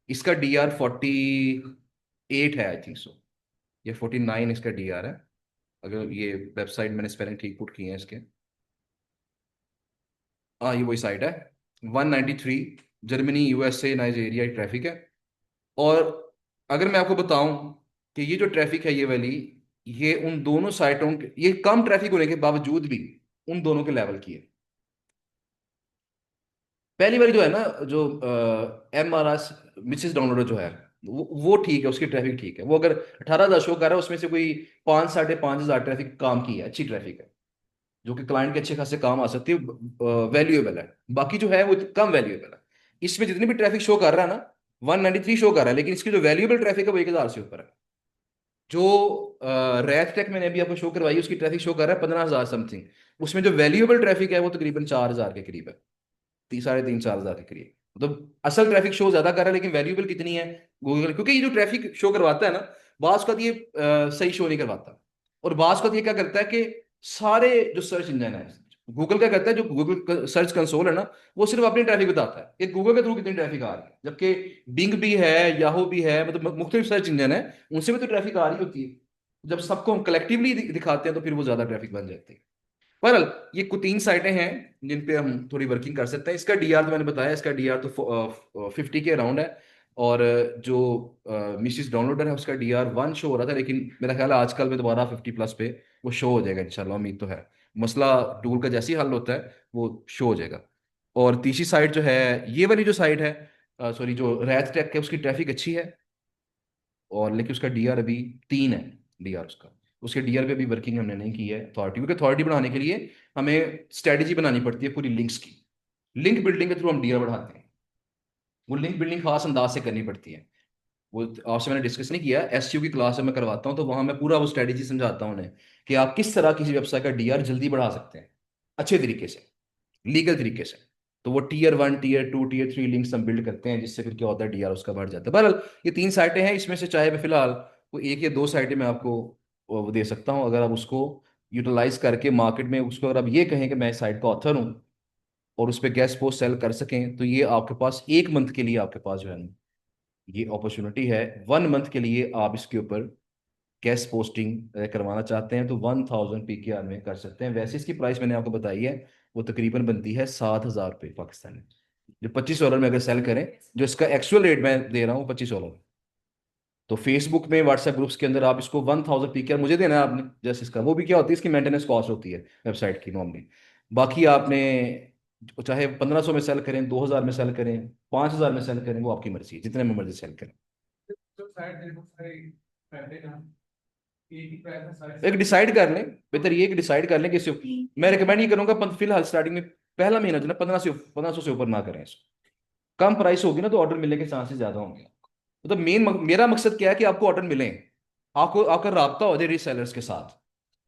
इसका डीआर 48 है आई थिंक सो, ये 49 इसका डीआर है। अगर ये वेबसाइट मैंने स्पेलिंग ठीक पुट की है इसके। हाँ ये वही साइट है। 193, जर्मनी, यूएसए, नाइजीरिया ट्रैफिक है। और अगर मैं आपको बताऊं कि ये जो ट्रैफिक है ये वाली, ये उन दोनों साइटों के, ये कम ट्रैफिक होने के बावजूद भी उन दोनों के लेवल की है। पहली वाली जो है ना, जो MRS मिसेस डाउनलोडर जो है, वो ठीक है, उसकी ट्रैफिक ठीक है। वो अगर 18,000 शो कर रहा है, उसमें से कोई 5 साढ़े 5 हजार ट्रैफिक काम की है, अच्छी ट्रैफिक है, जो कि क्लाइंट के अच्छे खासे काम आ सकती है, वैल्यूएबल है। बाकी जो है वो कम वैल्यूएबल है। इसमें जितनी भी ट्रैफिक शो कर रहा है ना, 193 शो कर रहा है, लेकिन इसकी जो वैल्यूएबल ट्रैफिक है वो 1,000 से ऊपर है। जो रैथ टेक मैंने अभी आपको शो करवाई, उसकी ट्रैफिक शो कर रहा है 15,000 समथिंग। उसमें जो वैल्यूएबल ट्रैफिक है वो तकरीबन 4,000 के करीब है, 3 साढ़े 3 4 हजार के करीब। मतलब असल ट्रैफिक शो ज्यादा कर रहा है, लेकिन वैल्यूएबल कितनी है गूगल, क्योंकि ये जो ट्रैफिक शो करवाता है ना, बाज का ये सही शो नहीं करवाता। और बाज का ये क्या करता है कि सारे जो सर्च इंजन है, गूगल क्या करता है, जो गूगल सर्च कंसोल है ना, वो सिर्फ अपनी ट्रैफिक बताता है कि गूगल के थ्रू कितनी ट्रैफिक आ रही है। जबकि बिंग भी है, याहू भी है, मतलब मुख्तलिफ सर्च इंजन है, उनसे भी तो ट्रैफिक आ रही होती है। जब सबको हम कलेक्टिवली दिखाते हैं तो फिर वो ज्यादा ट्रैफिक बन जाती है। बहरहाल ये कुछ 3 साइटें हैं जिन पे हम थोड़ी वर्किंग कर सकते हैं। इसका डीआर तो मैंने बताया, इसका डीआर तो 50 के अराउंड है। और जो मिसिस डाउनलोडर है उसका डीआर 1 शो हो रहा था, लेकिन मेरा ख्याल है आजकल में दोबारा 50 प्लस पे वो शो हो जाएगा इंशाल्लाह, उम्मीद तो है। मसला टूल का जैसे ही हल होता है वो शो हो जाएगा। और तीसरी साइट जो है, ये वाली जो साइट है, सॉरी जो रैथ टेक है, उसकी ट्रैफिक अच्छी है, और लेकिन उसका डीआर अभी 3 है। डीआर उसका, उसके डीआर पे अभी वर्किंग हमने नहीं की है अथॉरिटी, क्योंकि अथॉरिटी बनाने के लिए हमें स्ट्रेटेजी बनानी पड़ती है पूरी लिंक्स की। लिंक बिल्डिंग के थ्रू हम डीआर बढ़ाते हैं। वो लिंक बिल्डिंग खास अंदाज से करनी पड़ती है। वो आपसे मैंने डिस्कस नहीं किया, एसईओ की क्लास में मैं करवाता हूँ, तो वहां मैं पूरा वो स्ट्रेटेजी समझाता हूँ उन्हें कि आप किस तरह किसी व्यवसाय का डीआर जल्दी बढ़ा सकते हैं, अच्छे तरीके से, लीगल तरीके से। तो वो टीयर 1, टीयर 2, टीयर 3 लिंक्स हम बिल्ड करते हैं, जिससे फिर क्या होता है डीआर उसका बढ़ जाता है। बहरहाल ये 3 साइटें हैं, इसमें से चाहे मैं फिलहाल वो एक या 2 साइटें मैं आपको वो दे सकता हूँ। अगर आप उसको यूटिलाइज करके मार्केट में उसको, अगर आप ये कहें कि मैं इस साइट का ऑथर हूँ और उस पर गेस्ट पोस्ट सेल कर सकें, तो ये आपके पास 1 मंथ के लिए आपके पास जो है ना, ये अपॉर्चुनिटी है। 1 मंथ के लिए आप इसके ऊपर गेस्ट पोस्टिंग करवाना चाहते हैं तो 1000 PKR में कर सकते हैं। वैसे इसकी प्राइस मैंने आपको बताई है, वो तकरीबन बनती है 7,000 रुपये पाकिस्तानी, जो $25 में अगर सेल करें। जो इसका एक्चुअल रेट मैं दे रहा हूँ $25। तो फेसबुक में, व्हाट्सएप ग्रुप्स के अंदर आप इसको 1000 PKR मुझे देना है आपने, जैसे इसका वो भी क्या होती है, इसकी मेंटेनेंस कॉस्ट होती है वेबसाइट की नॉर्मली। बाकी आपने चाहे 1,500 में सेल करें, 2,000 में सेल करें, 5,000 में सेल करें, वो आपकी मर्जी है, जितने में मर्जी सेल करें। तो शायद देखो सारे पहले ना एक ही प्राइस है सारे एक सारे। डिसाइड कर लें, बेहतर ये कि डिसाइड कर लें कि मैं रिकमेंड ये करूंगा फिलहाल स्टार्टिंग में पहला महीना जो ना 1500 से ऊपर ना करें इसको। कम प्राइस होगी ना तो ऑर्डर मिलने के चांसेस ज्यादा होंगे। मतलब मेरा मकसद क्या है कि आपको ऑर्डर मिले, आपको आपका राब्ता हो जाए रीसेलर्स के साथ।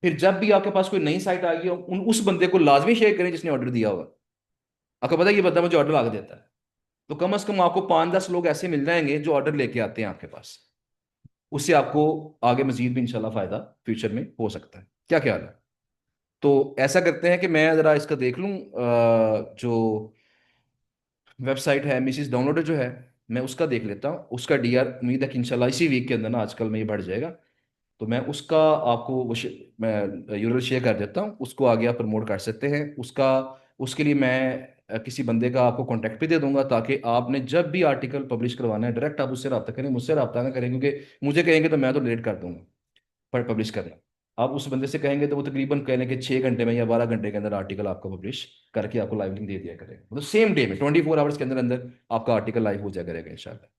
फिर जब भी आपके पास कोई नई साइट आ गई हो, उस बंदे को लाजमी शेयर करें जिसने ऑर्डर दिया होगा। आपको पता है ये बंदा मुझे ऑर्डर ला के देता है, तो कम से कम आपको 5-10 लोग ऐसे मिल जाएंगे जो ऑर्डर लेके आते हैं आपके पास। उससे आपको आगे मजीद भी इंशाल्लाह फायदा फ्यूचर में हो सकता है। क्या ख्याल है? तो ऐसा करते हैं कि मैं जरा इसका देख लूं, जो वेबसाइट है मिसिस डाउनलोडर जो है, मैं उसका देख लेता हूँ। उसका डीआर उम्मीद है कि इंशाल्लाह इसी वीक के अंदर ना, आजकल में ये बढ़ जाएगा। तो मैं उसका आपको मैं यूरल शेयर कर देता हूँ, उसको आगे आप प्रमोट कर सकते हैं उसका। उसके लिए मैं किसी बंदे का आपको कांटेक्ट भी दे दूंगा, ताकि आपने जब भी आर्टिकल पब्लिश करवाना है डायरेक्ट आप उससे रब्ता करें, मुझसे रब्ता ना करें, क्योंकि मुझे कहेंगे तो मैं तो लेट कर दूंगा पर पब्लिश करना। आप उस बंदे से कहेंगे तो वो तकरीबन कहने के 6 घंटे में या 12 घंटे के अंदर आर्टिकल आपको पब्लिश करके आपको लाइव लिंक दे दिया करेगा, मतलब सेम डे में 24 आवर्स के अंदर अंदर आपका आर्टिकल लाइव हो जाया करेगा इंशाल्लाह।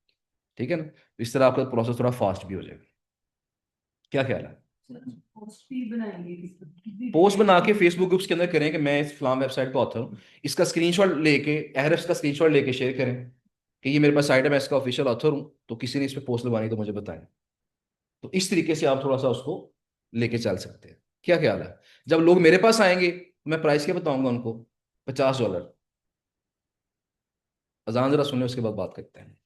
ठीक है ना? इस तरह आपका प्रोसेस थोड़ा फास्ट भी हो जाएगा। क्या ख्याल है? पोस्ट भी बनाएंगे किसी पोस्ट बना डिटेल के फेसबुक ग्रुप्स के अंदर करें कि मैं इस फलाम वेबसाइट का ऑथर हूँ, इसका स्क्रीनशॉट लेके, एहरफ का स्क्रीनशॉट लेके शेयर करें कि ये मेरे पास साइट है, मैं इसका ऑफिशियल ऑथर हूँ, तो किसी ने इस पर पोस्ट लगवानी तो मुझे बताएं। तो इस तरीके से आप थोड़ा सा उसको लेके चल सकते हैं। क्या ख्याल है? जब लोग मेरे पास आएंगे मैं प्राइस क्या बताऊंगा उनको? $50। अजान जरा सुनने उसके बाद बात करते हैं।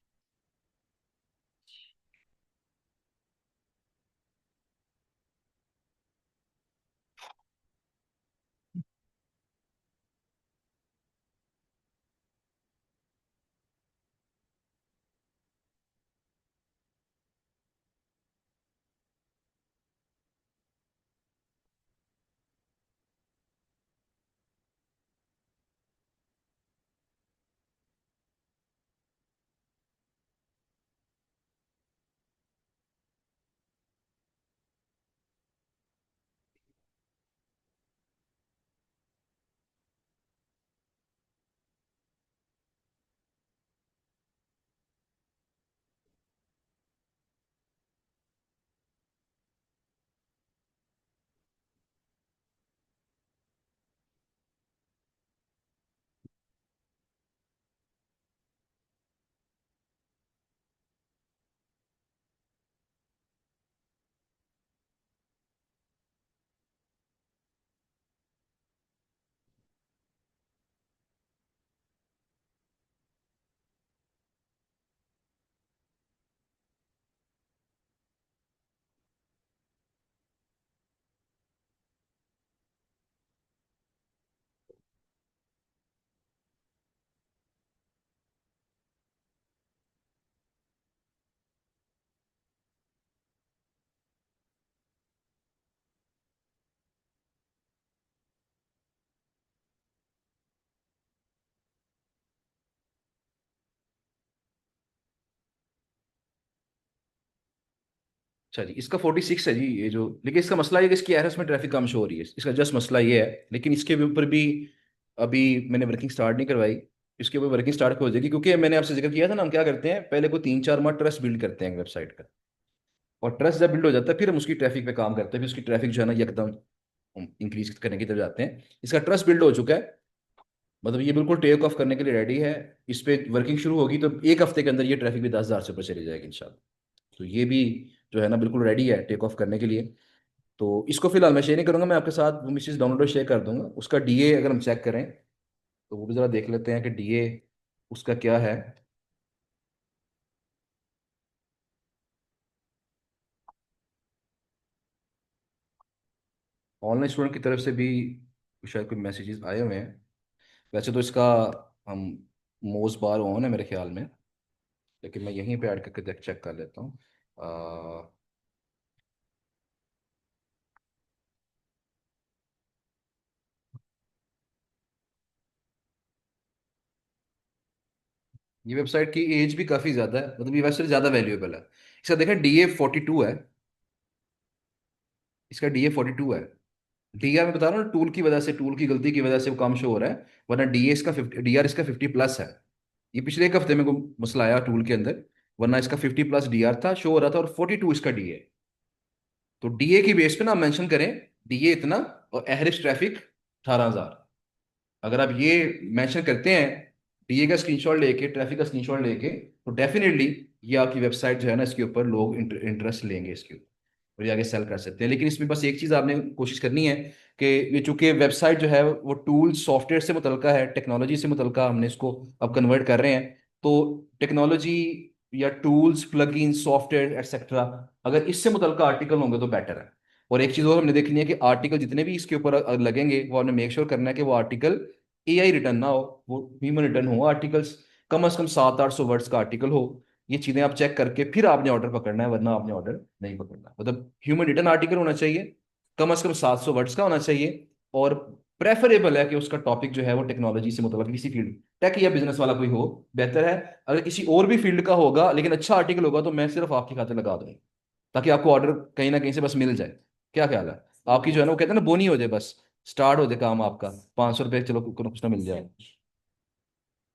अच्छा जी, इसका 46 है जी ये जो, लेकिन इसका मसला ये है कि इसकी एरर्स में ट्रैफिक कम शो हो रही है, इसका जस्ट मसला ये है। लेकिन इसके ऊपर भी अभी मैंने वर्किंग स्टार्ट नहीं करवाई। इसके ऊपर वर्किंग स्टार्ट हो जाएगी, क्योंकि मैंने आपसे जिक्र किया था ना, हम क्या करते हैं पहले को 3-4 माह ट्रस्ट बिल्ड करते हैं वेबसाइट का। और ट्रस्ट जब बिल्ड हो जाता है फिर हम उसकी ट्रैफिक पे काम करते हैं, फिर उसकी ट्रैफिक जो है ना एकदम इंक्रीज करने की तरफ जाते हैं। इसका ट्रस्ट बिल्ड हो चुका है, मतलब ये बिल्कुल टेक ऑफ करने के लिए रेडी है। इस पे वर्किंग शुरू होगी तो 1 हफ्ते के अंदर ये ट्रैफिक भी 10,000 से ऊपर चली जाएगी इंशाल्लाह। तो ये भी जो है ना बिल्कुल रेडी है टेक ऑफ करने के लिए। तो इसको फिलहाल मैं शेयर नहीं करूंगा, मैं आपके साथ वो मिसेज डाउनलोड शेयर कर दूंगा। उसका डीए अगर हम चेक करें तो वो भी ज़रा देख लेते हैं कि डीए उसका क्या है। ऑनलाइन स्टूडेंट की तरफ से भी शायद कोई मैसेजेस आए हुए हैं। वैसे तो इसका हम मोस्ट बार ऑन है मेरे ख्याल में, लेकिन मैं यहीं पे ऐड करके चेक कर लेता हूँ। ये वेबसाइट की एज भी काफ़ी ज़्यादा है, मतलब ये वेबसाइट ज़्यादा वैल्यूएबल है। इसका देखा DA42 है, इसका DA42 है। डीआर मैं बता रहा हूँ, टूल की वजह से, टूल की गलती की वजह से वो कम शो हो रहा है, वरना डीए इसका 50, डीआर इसका 50+ है। ये पिछले 1 हफ्ते में कोई मसला आया टूल के अंदर, वरना इसका 50+ डीआर था, शो हो रहा था, और 42 इसका डीए। तो डीए की बेस पे ना मेंशन करें डीए इतना और एवरेज ट्रैफिक 18,000। अगर आप ये मेंशन करते हैं डीए का स्क्रीनशॉट लेके, ट्रैफिक का स्क्रीनशॉट लेके, तो डेफिनेटली ये आपकी वेबसाइट जो है ना, इसके ऊपर लोग इंटरेस्ट लेंगे इसके ऊपर, और ये आगे सेल कर सकते हैं। लेकिन इसमें बस एक चीज़ आपने कोशिश करनी है कि ये चूंकि वेबसाइट जो है वो टूल सॉफ्टवेयर से मुतलका है, टेक्नोलॉजी से मुतलका, हमने इसको अब कन्वर्ट कर रहे हैं। तो टेक्नोलॉजी या टूल्स, प्लगइन, सॉफ्टवेयर एक्सेट्रा, अगर इससे मुतलका आर्टिकल होंगे तो बेटर है। और एक चीज़ और हमने देखनी है कि आर्टिकल जितने भी इसके ऊपर लगेंगे, वो हमने मेक श्योर करना है कि वो आर्टिकल एआई रिटर्न ना हो, वो ह्यूमन रिटर्न हो आर्टिकल्स। कम से कम 700-800 वर्ड्स का आर्टिकल हो। ये चीजें आप चेक करके फिर आपने ऑर्डर पकड़ना है, वरना आपने ऑर्डर नहीं पकड़ना। मतलब ह्यूमन रिटर्न आर्टिकल होना चाहिए, कम से कम 700 वर्ड्स का होना चाहिए, और प्रेफरेबल है कि उसका टॉपिक जो है वो टेक्नोलॉजी से मतलब किसी फील्ड, टेक या बिजनेस वाला कोई हो, बेहतर है। अगर किसी और भी फील्ड का होगा लेकिन अच्छा आर्टिकल होगा, तो मैं सिर्फ आपकी खातिर लगा दूंगा, ताकि आपको ऑर्डर कहीं ना कहीं से बस मिल जाए। क्या ख्याल है आपकी, जो है ना, वो कहते हैं ना, बोनी हो जाए, बस स्टार्ट हो जाए काम आपका, 500 रुपये चलो कुछ ना मिल जाए।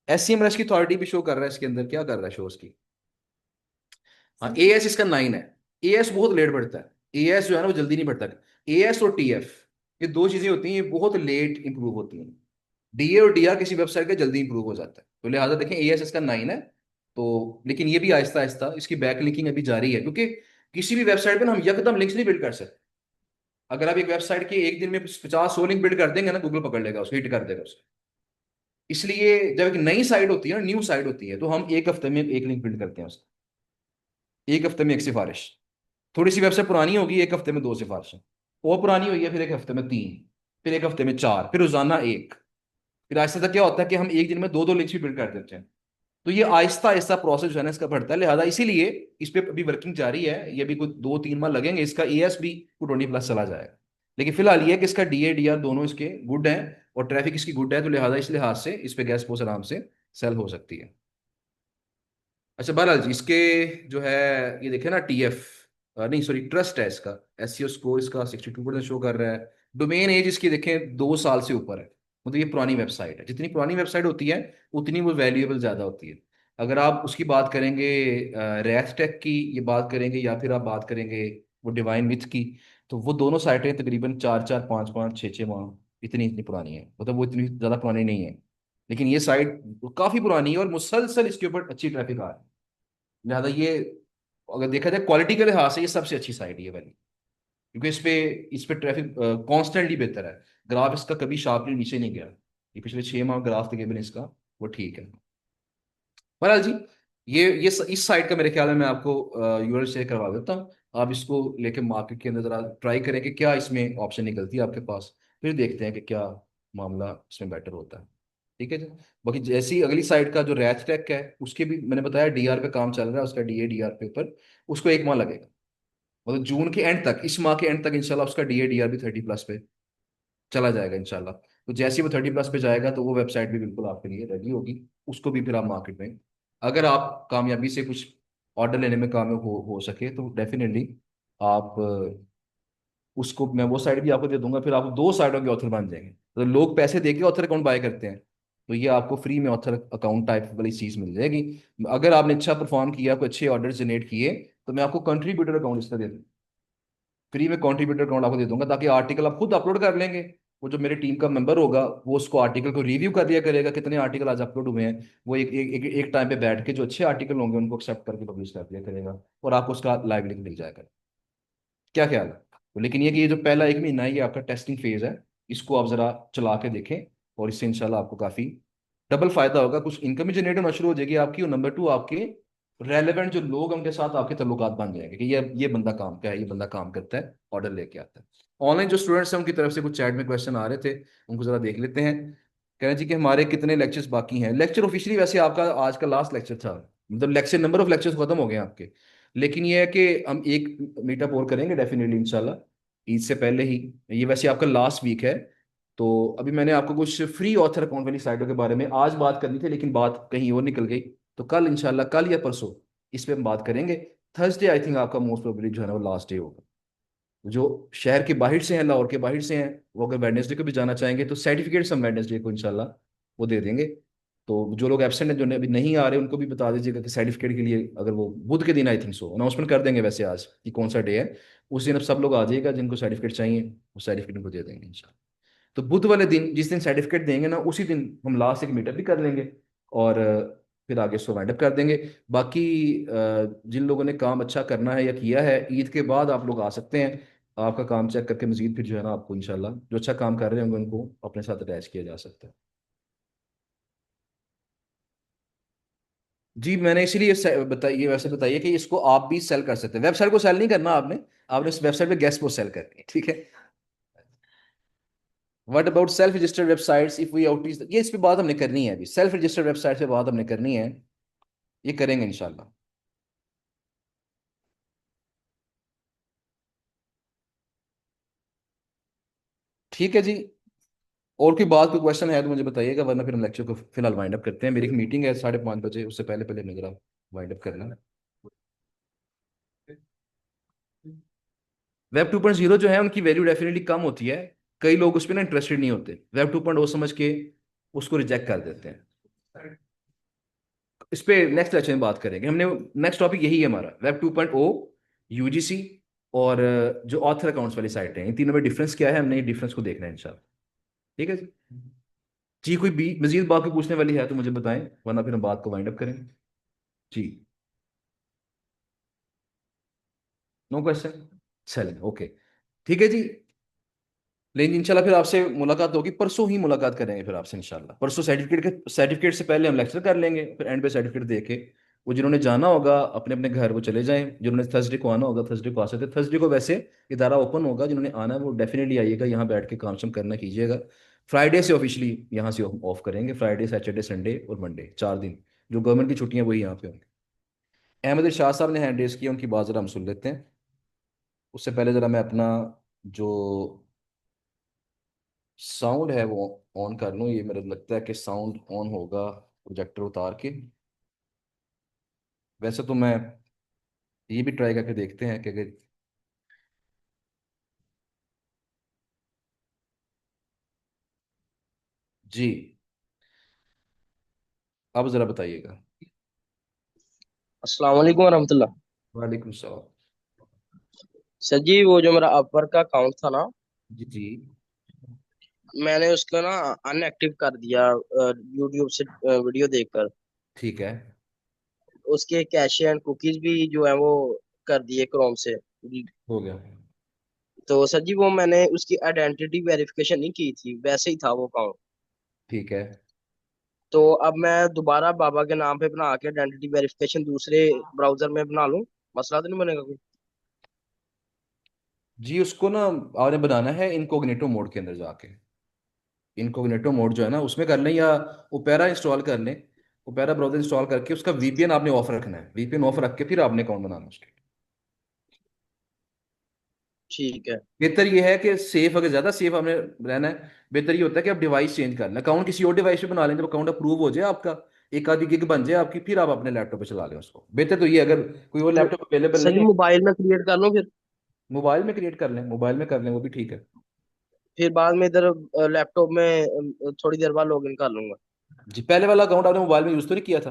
SCMRS की अथॉरिटी भी शो कर रहा है इसके अंदर, क्या कर रहा है शो उसकी। हाँ, AS इसका 9 है। AS बहुत लेट बढ़ता है। AS जो है ना वो जल्दी नहीं बढ़ता। AS और TF, ये दो चीजें होती हैं, ये बहुत लेट इंप्रूव होती हैं। DA और DR किसी वेबसाइट का जल्दी इंप्रूव हो जाता है, तो लिहाजा देखें AS इसका 9 है। तो लेकिन ये भी आहिस्ता आहिस्ता इसकी बैक लिंकिंग अभी जारी है, क्योंकि किसी भी वेबसाइट पे ना हम यकदम लिंक्स नहीं बिल्ड कर सकते। अगर आप एक वेबसाइट के एक दिन में 50-100 लिंक बिल्ड कर देंगे ना, गूगल पकड़ लेगा उसको, हिट कर देगा उसको। इसलिए जब एक नई साइट होती है ना, न्यू साइट होती है, तो हम एक हफ्ते में एक लिंक बिल्ड करते हैं उसका, एक हफ्ते में एक सिफारिश। थोड़ी सी वेबसाइट पुरानी होगी, एक हफ्ते में 2 सिफारिशें। और पुरानी हुई है, फिर एक हफ्ते में 3, फिर एक हफ्ते में 4, फिर रोजाना एक। फिर आहिस्ता तक क्या होता है कि हम एक दिन में दो दो लिंक्स भी बिल्ड कर देते हैं। तो ये आहिस्ता आहिस्ता प्रोसेस जो है ना इसका बढ़ता है, लिहाजा इसीलिए इस पे अभी वर्किंग जारी है। ये भी कुछ 2-3 माह लगेंगे, इसका ES भी 220+ चला जाएगा। लेकिन फिलहाल ये है कि इसका DA DR दोनों इसके गुड हैं, और ट्रैफिक इसकी गुड है, तो लिहाजा इस लिहाज से इस पे गैस पोस्ट आराम से सेल हो सकती है। अच्छा, बहरहाल जी, इसके जो है, ये देखे ना, TF, नहीं सॉरी, ट्रस्ट है इसका। SEO स्कोर इसका 62% शो कर रहा है। डोमेन एज इसकी देखें 2 साल से ऊपर है। मतलब ये पुरानी वेबसाइट है, जितनी पुरानी वेबसाइट होती है उतनी वो वैल्यूएबल ज़्यादा होती है। अगर आप उसकी बात करेंगे, रैथ टेक की ये बात करेंगे, या फिर आप बात करेंगे वो डिवाइन विथ की, तो वो दोनों साइटें तकरीबन 4-4, 5-5, 6-6 माह, इतनी इतनी पुरानी है। मतलब वो इतनी ज़्यादा पुरानी नहीं है। लेकिन ये साइट काफ़ी पुरानी है, और मुसलसल इसके ऊपर अच्छी ट्रैफिक आ रही है। लिहाजा ये, अगर देखा जाए क्वालिटी के लिहाज से, ये सबसे अच्छी साइट है ये वाली, क्योंकि इस पे ट्रैफिक कॉन्स्टेंटली बेहतर है। ग्राफ इसका कभी शार्पली नीचे नहीं गया। ये पिछले 6 माह ग्राफ तकरीबन इसका वो ठीक है। बहरहाल जी, इस साइट का मेरे ख्याल में मैं आपको URL शेयर करवा देता हूँ। आप इसको लेके मार्केट के अंदर जरा ट्राई करें कि क्या इसमें ऑप्शन निकलती है आपके पास, फिर देखते हैं कि क्या मामला इसमें बेटर होता है। ठीक है जी। बाकी जैसी अगली साइड का जो रैच टैक है, उसके भी मैंने बताया DR पे काम चल रहा है, उसका DA DR पे ऊपर, उसको 1 माह लगेगा। मतलब जून के एंड तक, इस माह के एंड तक इंशाल्लाह उसका DA DR भी 30+ पे चला जाएगा इंशाल्लाह। तो जैसे ही वो 30+ पे जाएगा, तो वो वेबसाइट भी बिल्कुल आपके लिए रेडी होगी। उसको भी फिर आप मार्केट में, अगर आप कामयाबी से कुछ ऑर्डर लेने में कामयाब हो सके, तो डेफिनेटली आप उसको, मैं वो साइड भी आपको दे दूंगा, फिर आप 2 साइडों के ऑथर बन जाएंगे। तो लोग पैसे दे के ऑथर अकाउंट बाय करते हैं, तो ये आपको फ्री में ऑथर अकाउंट टाइप वाली चीज मिल जाएगी। अगर आपने अच्छा परफॉर्म किया, कोई अच्छे ऑर्डर जनरेट किए, तो मैं आपको कंट्रीब्यूटर अकाउंट इसका दे दूँ, फ्री में कंट्रीब्यूटर अकाउंट आपको दे दूंगा, ताकि आर्टिकल आप खुद अपलोड कर लेंगे। वो जो मेरे टीम का मेंबर होगा, वो उसको आर्टिकल को रिव्यू कर लिया करेगा, कितने आर्टिकल आज अपलोड हुए हैं। वो एक टाइम पे बैठ के जो अच्छे आर्टिकल होंगे उनको एक्सेप्ट करके पब्लिश कर दिया करेगा, और आपको उसका लाइव लिंक मिल जाएगा। क्या ख्याल है। तो लेकिन ये कि ये जो पहला 1 महीना है, ये आपका टेस्टिंग फेज है। इसको आप जरा चला के देखें, और इससे इंशाल्लाह आपको काफी डबल फायदा होगा। कुछ इनकम भी जनरेट होना शुरू हो जाएगी आपकी, और नंबर 2, आपके रेलेवेंट जो लोग हैं, उनके साथ आपके तल्लुकात बन जाएंगे कि ये बंदा काम का है, ये बंदा काम करता है, ऑर्डर लेके आता है। ऑनलाइन जो स्टूडेंट्स हैं, उनकी तरफ से कुछ चैट में क्वेश्चन आ रहे थे, उनको जरा देख लेते हैं। कह रहे हैं जी कि हमारे कितने लेक्चर्स बाकी हैं। लेक्चर ऑफिशियली वैसे आपका आज का लास्ट लेक्चर था, मतलब लेक्चर, नंबर ऑफ लेक्चर्स खत्म हो गए हैं आपके। लेकिन ये है कि हम एक मीटअप और करेंगे डेफिनेटली इंशाल्लाह, ईद से पहले ही। ये वैसे आपका लास्ट वीक है। तो अभी मैंने आपको कुछ फ्री ऑथर अकाउंट वाली साइटों के बारे में आज बात करनी थी, लेकिन बात कहीं और निकल गई। तो कल इंशाल्लाह, कल या परसों इस पे हम बात करेंगे। थर्सडे आई थिंक आपका मोस्ट प्रोबेबली जो है ना वो लास्ट डे होगा। जो शहर के बाहर से हैं, लाहौर के बाहर से हैं, वो अगर वेडनेसडे को भी जाना चाहेंगे, तो सर्टिफिकेट्स हम वेडनेसडे को इंशाल्लाह वो दे देंगे। तो जो लोग एब्सेंट हैं, जो अभी नहीं आ रहे, उनको भी बता दीजिएगा कि सर्टिफिकेट के लिए, अगर वो बुध के दिन, आई थिंक सो अनाउंसमेंट कर देंगे वैसे आज कि कौन सा डे है, उस दिन अब सब लोग आ जाइएगा जिनको सर्टिफिकेट चाहिए, वो सर्टिफिकेट उनको दे देंगे इंशाल्लाह। तो बुध वाले दिन जिस दिन सर्टिफिकेट देंगे ना, उसी दिन हम लास्ट एक मीटअप भी कर लेंगे, और फिर आगे इसको वाइंड अप कर देंगे। बाकी जिन लोगों ने काम अच्छा करना है या किया है, ईद के बाद आप लोग आ सकते हैं। आपका काम चेक करके मजीद फिर जो है ना, आपको इंशाल्लाह जो अच्छा काम कर रहे होंगे उनको अपने साथ अटैच किया जा सकता है। जी मैंने इसीलिए बताइए, वैसे बताइए कि इसको आप भी सेल कर सकते हैं। वेबसाइट को सेल नहीं करना आपने, आपने इस वेबसाइट पे गेस्ट पोस्ट सेल करनी है, ठीक है। What about self registered websites if we out, ये इस पे बात हमने करनी है, अभी सेल्फ रजिस्टर्ड वेबसाइट पे बात हमने करनी है, ये करेंगे इंशाल्लाह। ठीक है जी। और कोई बात, कोई क्वेश्चन है तो मुझे बताइएगा, वरना फिर हम लेक्चर को फिलहाल वाइंड अप करते हैं। मेरी एक मीटिंग है 5:30 बजे, उससे पहले पहले मेरा वाइंड अप करना है। वेब 2.0 जो है उनकी वैल्यू डेफिनेटली कम होती है। कई लोग उस पर ना इंटरेस्टेड नहीं होते, वेब 2.0 समझ के उसको रिजेक्ट कर देते हैं। इस पे नेक्स्ट लेक्चर में बात करेंगे हमने। नेक्स्ट टॉपिक यही है हमारा, वेब 2.0, यूजीसी, और जो ऑथर अकाउंट्स वाली साइट है, इन तीनों में डिफरेंस क्या है, हमने ये डिफरेंस को देखना है इंशाल्लाह। ठीक है जी। जी कोई भी मजीद बात कोई पूछने वाली है तो मुझे बताएं, वरना फिर हम बात को वाइंड अप करें। जी। No question. चलें, ओके। ठीक है जी। लेकिन इंशाल्लाह फिर आपसे मुलाकात होगी, परसों ही मुलाकात करेंगे फिर आपसे इंशाल्लाह। परसों सर्टिफिकेट से पहले हम लेक्चर कर लेंगे, फिर एंड पे सर्टिफिकेट दे के वो जिन्होंने जाना होगा अपने अपने घर वो चले जाएं, जिन्होंने थर्सडे को आना होगा थर्सडे को आ सकते हैं। थर्सडे को वैसे इदारा ओपन होगा, जिन्होंने आना है वो डेफिनेटली आइएगा, यहाँ बैठ के काम शाम करना कीजिएगा। फ्राइडे से ऑफिशियली यहाँ से ऑफ करेंगे, फ्राइडे सैटरडे संडे और मंडे 4 दिन जो गवर्नमेंट की छुट्टियां वही यहाँ पे होंगी। अहमद शाह साहब ने हैंड रेस किया, उनकी बात जरा हम सुन लेते हैं। उससे पहले जरा मैं अपना जो साउंड है वो ऑन कर लूँ, ये मेरा लगता है कि साउंड ऑन होगा प्रोजेक्टर उतार के। वैसे तो मैं ये भी ट्राई करके देखते हैं कि अगर, जी अब ज़रा बताइएगा। अस्सलाम वालेकुम वरहमतुल्लाह। वालेकुम सलाम। सर जी वो जो मेरा अपवर का अकाउंट था ना, जी जी। मैंने उसको ना अनएक्टिव कर दिया यूट्यूब से वीडियो देखकर। ठीक है। उसके कैशे एंड कुकीज भी जो है वो कर दिए क्रोम से। हो गया। तो सर जी वो मैंने उसकी आइडेंटिटी वेरिफिकेशन नहीं की थी, वैसे ही था वो अकाउंट। ठीक है। तो अब मैं दोबारा बाबा के नाम पे बना के आइडेंटिटी वेरिफिकेशन दूसरे ब्राउजर में बना लूं, मसला तो नहीं बनेगा कोई? जी उसको ना आपने बनाना है इनकोग्निटो मोड के अंदर जाके। इनकोग्निटो मोड जो है ना उसमें कर लें, या ओपेरा इंस्टॉल कर लें। ओपेरा ब्राउजर इंस्टॉल करके उसका वीपीएन आपने ऑफ रखना है, वीपीएन ऑफ रख के फिर आपने अकाउंट बनाना है उसके। ठीक है। बेहतर ये है कि सेफ, अगर ज्यादा सेफ हमें रहना है, बेहतर ये होता है कि आप डिवाइस चेंज कर लें, अकाउंट किसी और डिवाइस पे बना लें, जब अकाउंट अप्रूव हो जाए आपका, एक आधी गिग बन जाए आपकी, फिर आप अपने लैपटॉप पे चला लें उसको। बेहतर तो ये, अगर कोई और तो लैपटॉप अवेलेबल सर नहीं जी है, मोबाइल में क्रिएट कर लूं फिर? मोबाइल में क्रिएट कर लें, मोबाइल में कर लें वो भी ठीक है। फिर बाद में इधर लैपटॉप में थोड़ी देर बाद लॉगिन कर लूंगा। जी पहले वाला अकाउंट आपने मोबाइल में यूज तो नहीं किया था?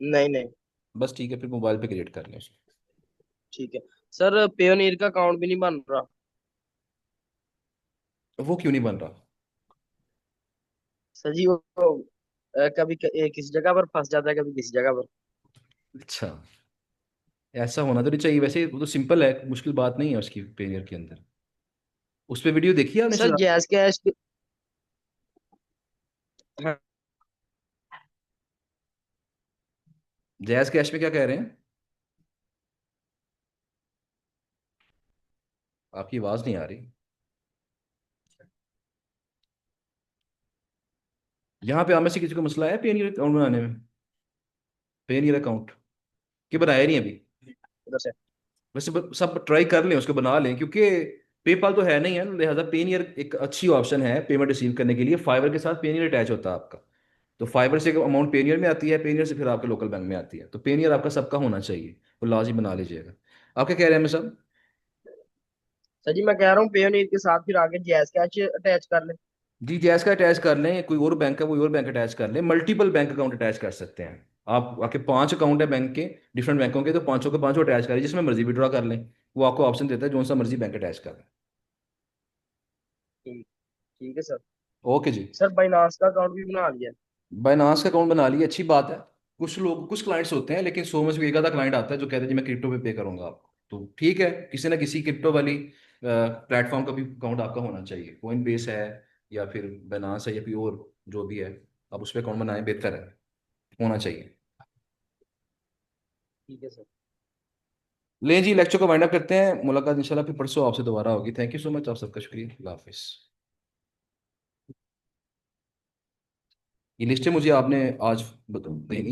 नहीं नहीं। बस ठीक है, फिर मोबाइल पे क्रिएट कर लें उसको। ठीक है। सर पेयोनियर का अकाउंट भी नहीं बन रहा। वो क्यों नहीं बन रहा? सर जी वो कभी किसी जगह पर फंस जाता है, कभी किसी जगह पर। अच्छा, ऐसा होना तो नहीं चाहिए, वैसे वो तो सिंपल है, मुश्किल बात नहीं है उसकी पेनियर के अंदर। उस पर वीडियो देखी है आपने सर चला? जैस कैश हाँ। जैज कैश में क्या कह रहे हैं? आपकी आवाज नहीं आ रही। यहाँ पे आप में से किसी को मसला है पेनियर अकाउंट बनाने में? पेनियर अकाउंट कि बनाया नहीं अभी? उधर से। वैसे सब ट्राई कर लें, उसको बना लें, क्योंकि पेपाल तो है नहीं है, लिहाजा पेनियर एक अच्छी ऑप्शन है पेमेंट रिसीव करने के लिए। फाइवर के साथ पेनियर अटैच होता है आपका, तो फाइबर से अमाउंट पेनियर में आती है, पेनियर से फिर आपके लोकल बैंक में आती है, तो पेनियर आपका सबका होना चाहिए, वो लाजमी बना लीजिएगा। आप क्या कह रहे हैं मैं सब? सर जी मैं कह रहा हूँ पेयोनियर के साथ फिर आगे जैस कैश अटैच कर ले। जी जैस का अटैच कर लें, कोई और बैंक का कोई और बैंक अटैच कर लें, मल्टीपल बैंक अकाउंट अटैच कर सकते हैं। आप आपके 5 अकाउंट है बैंक के, डिफरेंट बैंकों के, तो पांचों के पांचों अटैच करें, जिसमें मर्जी विड्रॉ कर लें। वो आपको ऑप्शन देता है जो सा मर्जी बैंक अटैच कर लें। ठीक है सर। ओके जी। सर बाइनांस का अकाउंट भी बना लिया है। बाइनांस का अकाउंट बना लिया, अच्छी बात है। कुछ लोग, कुछ क्लाइंट्स होते हैं, लेकिन 100 में से एक आधा क्लाइंट आता है जो कहता है जी मैं क्रिप्टो पे पे करूंगा आपको, तो ठीक है, किसी ना किसी क्रिप्टो वाली प्लेटफॉर्म का भी अकाउंट आपका होना चाहिए। कोइन बेस है या फिर बाइनांस है या फिर और जो भी है, आप उस पर अकाउंट बनाएं, बेहतर है, होना चाहिए। ठीक है सर। लें जी, लेक्चर को वाइंड अप करते हैं, मुलाकात इंशाल्लाह फिर परसों आपसे दोबारा होगी। थैंक यू सो मच, आप सबका शुक्रिया, अल्लाह हाफिज़। ये लिस्टें मुझे आपने आज देनी है।